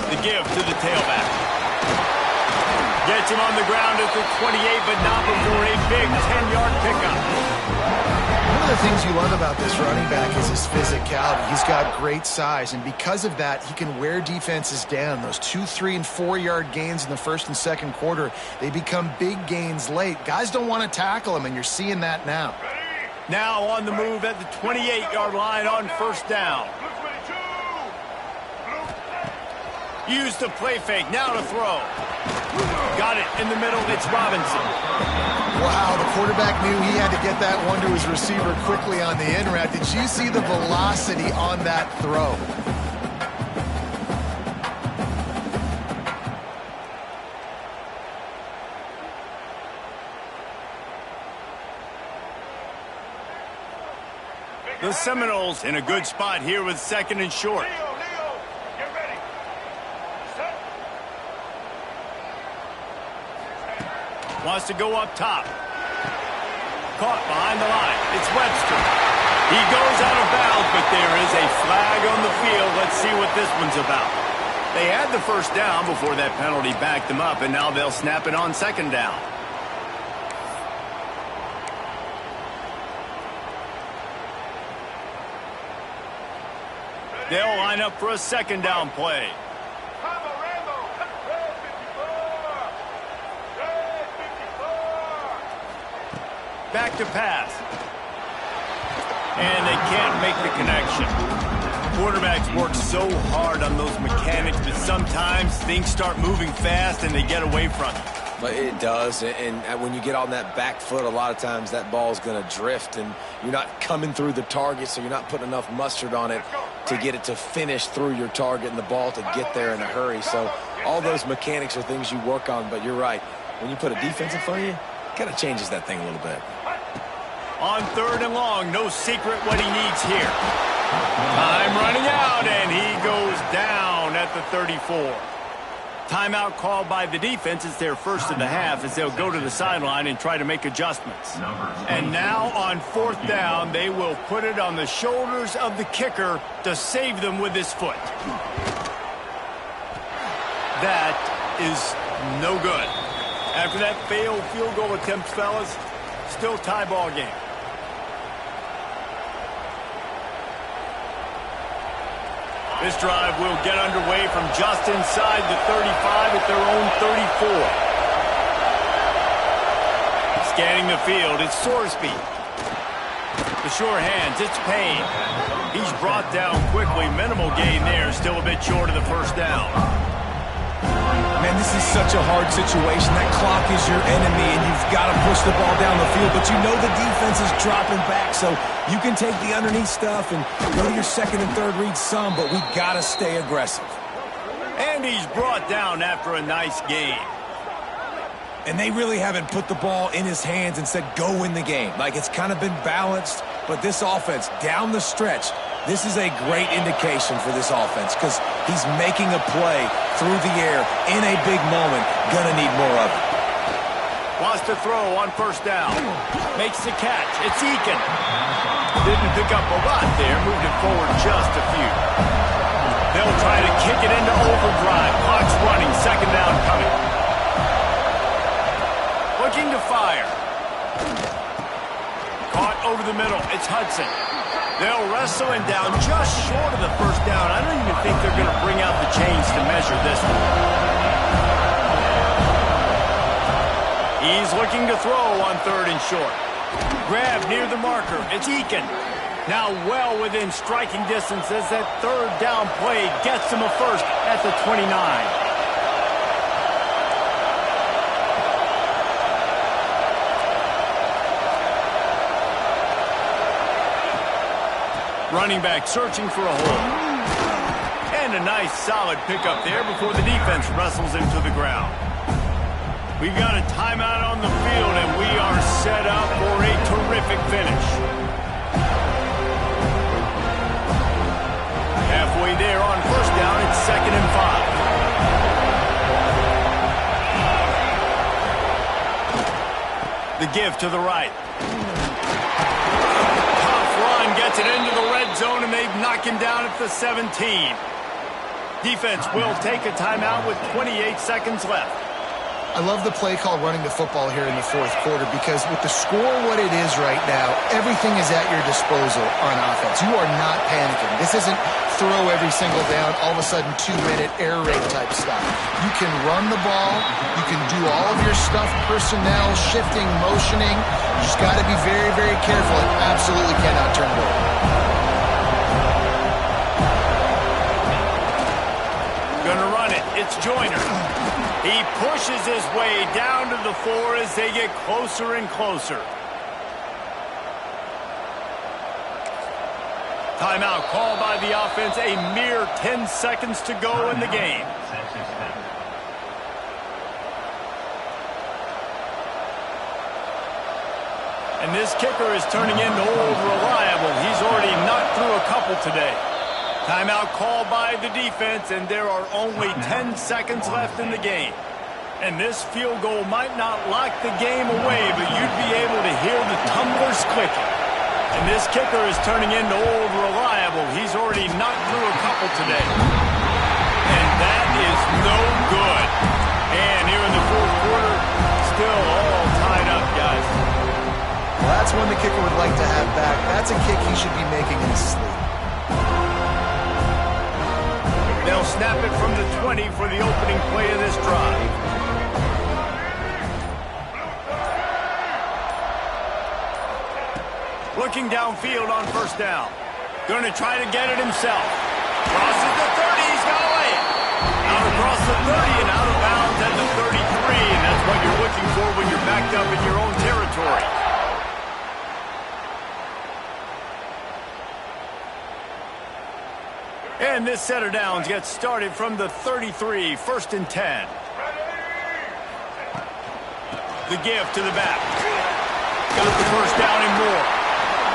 The give to the tailback. Gets him on the ground at the 28, but not before a big 10-yard pickup. One of the things you love about this running back is his physicality. He's got great size, and because of that, he can wear defenses down. Those 2-, 3-, and 4-yard gains in the 1st and 2nd quarter, they become big gains late. Guys don't want to tackle him, and you're seeing that now. Now on the move at the 28-yard line on 1st down. Use the play fake. Now to throw. Got it in the middle. It's Robinson. Wow, the quarterback knew he had to get that one to his receiver quickly on the in route. Did you see the velocity on that throw? The Seminoles in a good spot here with 2nd and short. Wants to go up top. Caught behind the line. It's Webster. He goes out of bounds, but there is a flag on the field. Let's see what this one's about. They had the 1st down before that penalty backed them up, and now they'll snap it on 2nd down. They'll line up for a 2nd down play. Back to pass. And they can't make the connection. Quarterbacks work so hard on those mechanics, but sometimes things start moving fast and they get away from it. It does, and when you get on that back foot, a lot of times that ball is going to drift, and you're not coming through the target, so you're not putting enough mustard on it to get it to finish through your target and the ball to get there in a hurry. So all those mechanics are things you work on, but you're right. When you put a defense in front of you, it kind of changes that thing a little bit. On 3rd and long, no secret what he needs here. Time running out, and he goes down at the 34. Timeout called by the defense. It's their first of the half as they'll go to the sideline and try to make adjustments. And now on 4th down, they will put it on the shoulders of the kicker to save them with his foot. That is no good. After that failed field goal attempt, fellas, still tie ball game. This drive will get underway from just inside the 35 at their own 34. Scanning the field, it's Sorsby. The sure hands, it's Payne. He's brought down quickly. Minimal gain there, still a bit short of the first down. Man, this is such a hard situation. That clock is your enemy, and you've got to push the ball down the field. But you know the defense is dropping back, so you can take the underneath stuff and go to your 2nd and 3rd read some, but we got to stay aggressive. And he's brought down after a nice game. And they really haven't put the ball in his hands and said, go win the game. Like, it's kind of been balanced, but this offense, down the stretch, this is a great indication for this offense because he's making a play through the air in a big moment. Gonna need more of it. Wants to throw on 1st down. Makes the catch. It's Eakin. Didn't pick up a lot there. Moved it forward just a few. They'll try to kick it into overdrive. Clock's running. 2nd down coming. Looking to fire. Caught over the middle. It's Hudson. They'll wrestle him down just short of the 1st down. I don't even think they're going to bring out the chains to measure this one. He's looking to throw on 3rd and short. Grab near the marker. It's Eakin. Now well within striking distance as that 3rd down play gets him a first at the 29. Running back searching for a hole. And a nice solid pickup there before the defense wrestles him to the ground. We've got a timeout on the field, and we are set up for a terrific finish. Halfway there on 1st down, it's 2nd and 5. The give to the right. Gets it into the red zone, and they knock him down at the 17. Defense will take a timeout with 28 seconds left. I love the play call running the football here in the 4th quarter because with the score what it is right now, everything is at your disposal on offense. You are not panicking. This isn't throw every single down, all of a sudden 2-minute air raid type stuff. You can run the ball. You can do all of your stuff, personnel, shifting, motioning. You just got to be very, very careful and absolutely cannot turn it over. Gonna run it. It's Joyner. He pushes his way down to the 4 as they get closer and closer. Timeout called by the offense. A mere 10 seconds to go in the game. And this kicker is turning into old reliable. He's already knocked through a couple today. Timeout called by the defense, and there are only 10 seconds left in the game. And this field goal might not lock the game away, but you'd be able to hear the tumblers clicking. And this kicker is turning into old reliable. He's already knocked through a couple today. And that is no good. And here in the 4th quarter, still all tied up, guys. Well, that's one the kicker would like to have back. That's a kick he should be making in his sleep. They'll snap it from the 20 for the opening play of this drive. Looking downfield on 1st down. Going to try to get it himself. Crosses the 30. He's got to lay it. Out across the 30 and out of bounds at the 33. And that's what you're And this set of downs gets started from the 33, 1st and 10. The give to the back. Got the first down and more.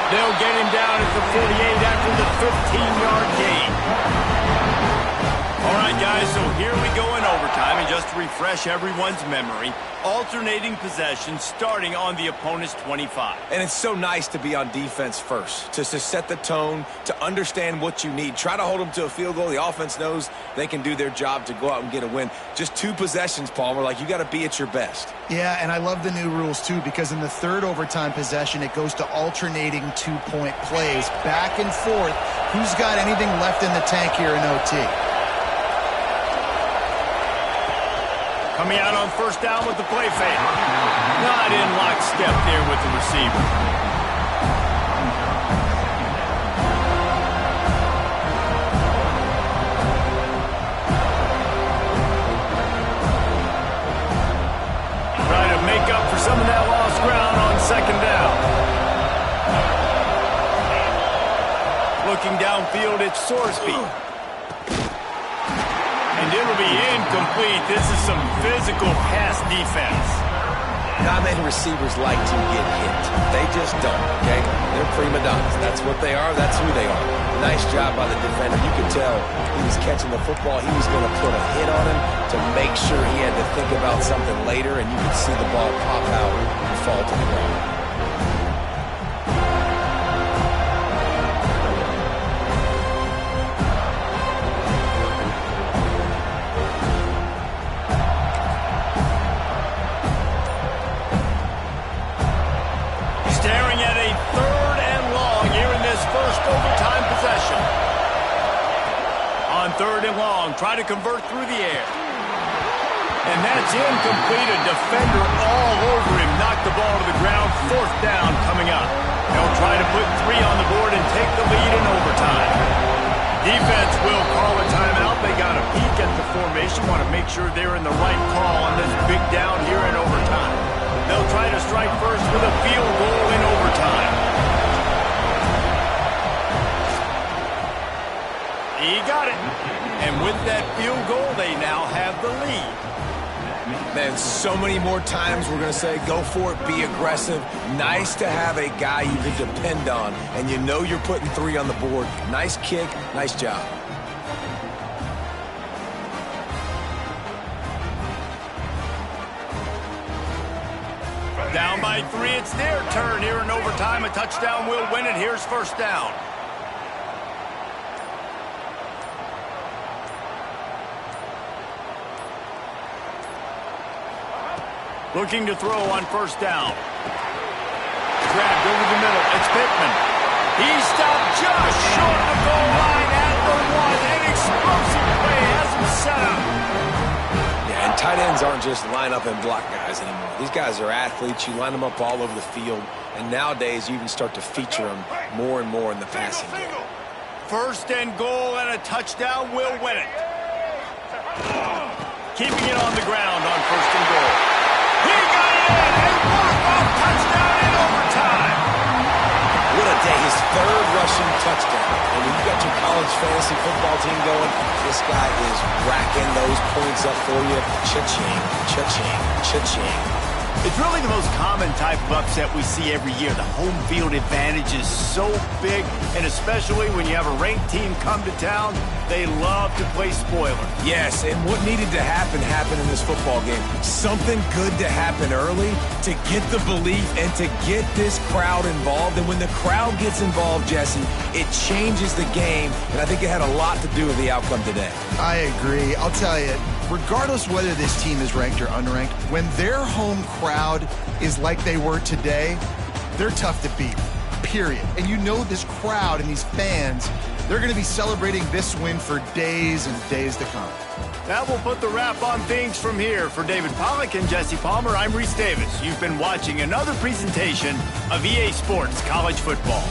They'll get him down at the 48 after the 15-yard gain. All right, guys, so here we go in overtime. And just to refresh everyone's memory, alternating possession starting on the opponent's 25. And it's so nice to be on defense first, to set the tone, to understand what you need. Try to hold them to a field goal. The offense knows they can do their job to go out and get a win. Just 2 possessions, Palmer. Like, you got to be at your best. Yeah, and I love the new rules, too, because in the 3rd overtime possession, it goes to alternating 2-point plays. Back and forth. Who's got anything left in the tank here in OT? Coming out on 1st down with the play fake. Not in lockstep there with the receiver. Trying to make up for some of that lost ground on 2nd down. Looking downfield, it's Sorsby. And it'll be incomplete. This is some physical pass defense. Not many receivers like to get hit. They just don't, okay? They're prima donnas. That's what they are. That's who they are. Nice job by the defender. You could tell he was catching the football. He was going to put a hit on him to make sure he had to think about something later, and you could see the ball pop out and fall to the ground. Staring at a 3rd and long here in this first overtime possession. On 3rd and long, try to convert through the air. And that's incomplete. A defender all over him. Knocked the ball to the ground. 4th down coming up. They'll try to put 3 on the board and take the lead in overtime. Defense will call a timeout. They got a peek at the formation. Want to make sure they're in the right call on this big down here in overtime. They'll try to strike first with a field goal in overtime. He got it. And with that field goal, they now have the lead. Man, so many more times we're going to say, go for it, be aggressive. Nice to have a guy you can depend on, and you know you're putting 3 on the board. Nice kick, nice job. Down by 3, it's their turn here in overtime. A touchdown will win it. Here's 1st down. Looking to throw on 1st down. Grabbed over the middle. It's Pittman. He stopped just short of the goal line at the 1. An explosive play has him set up. Yeah, and tight ends aren't just line up and block guys anymore. These guys are athletes. You line them up all over the field. And nowadays, you even start to feature them more and more in the passing game. 1st and goal, and a touchdown will win it. Keeping it on the ground on 1st and goal. He got it in, and walk-off touchdown in overtime. What a day, his 3rd rushing touchdown. And when you got your college fantasy football team going, this guy is racking those points up for you. Cha-ching, cha-ching, cha-ching. It's really the most common type of upset we see every year. The home field advantage is so big, and especially when you have a ranked team come to town, they love to play spoiler. Yes, and what needed to happen happened in this football game. Something good to happen early to get the belief and to get this crowd involved. And when the crowd gets involved, Jesse, it changes the game, and I think it had a lot to do with the outcome today. I agree. I'll tell you, regardless whether this team is ranked or unranked, when their home crowd is like they were today, they're tough to beat, period. And you know this crowd and these fans, they're going to be celebrating this win for days and days to come. That will put the wrap on things from here. For David Pollack and Jesse Palmer, I'm Reese Davis. You've been watching another presentation of EA Sports College Football.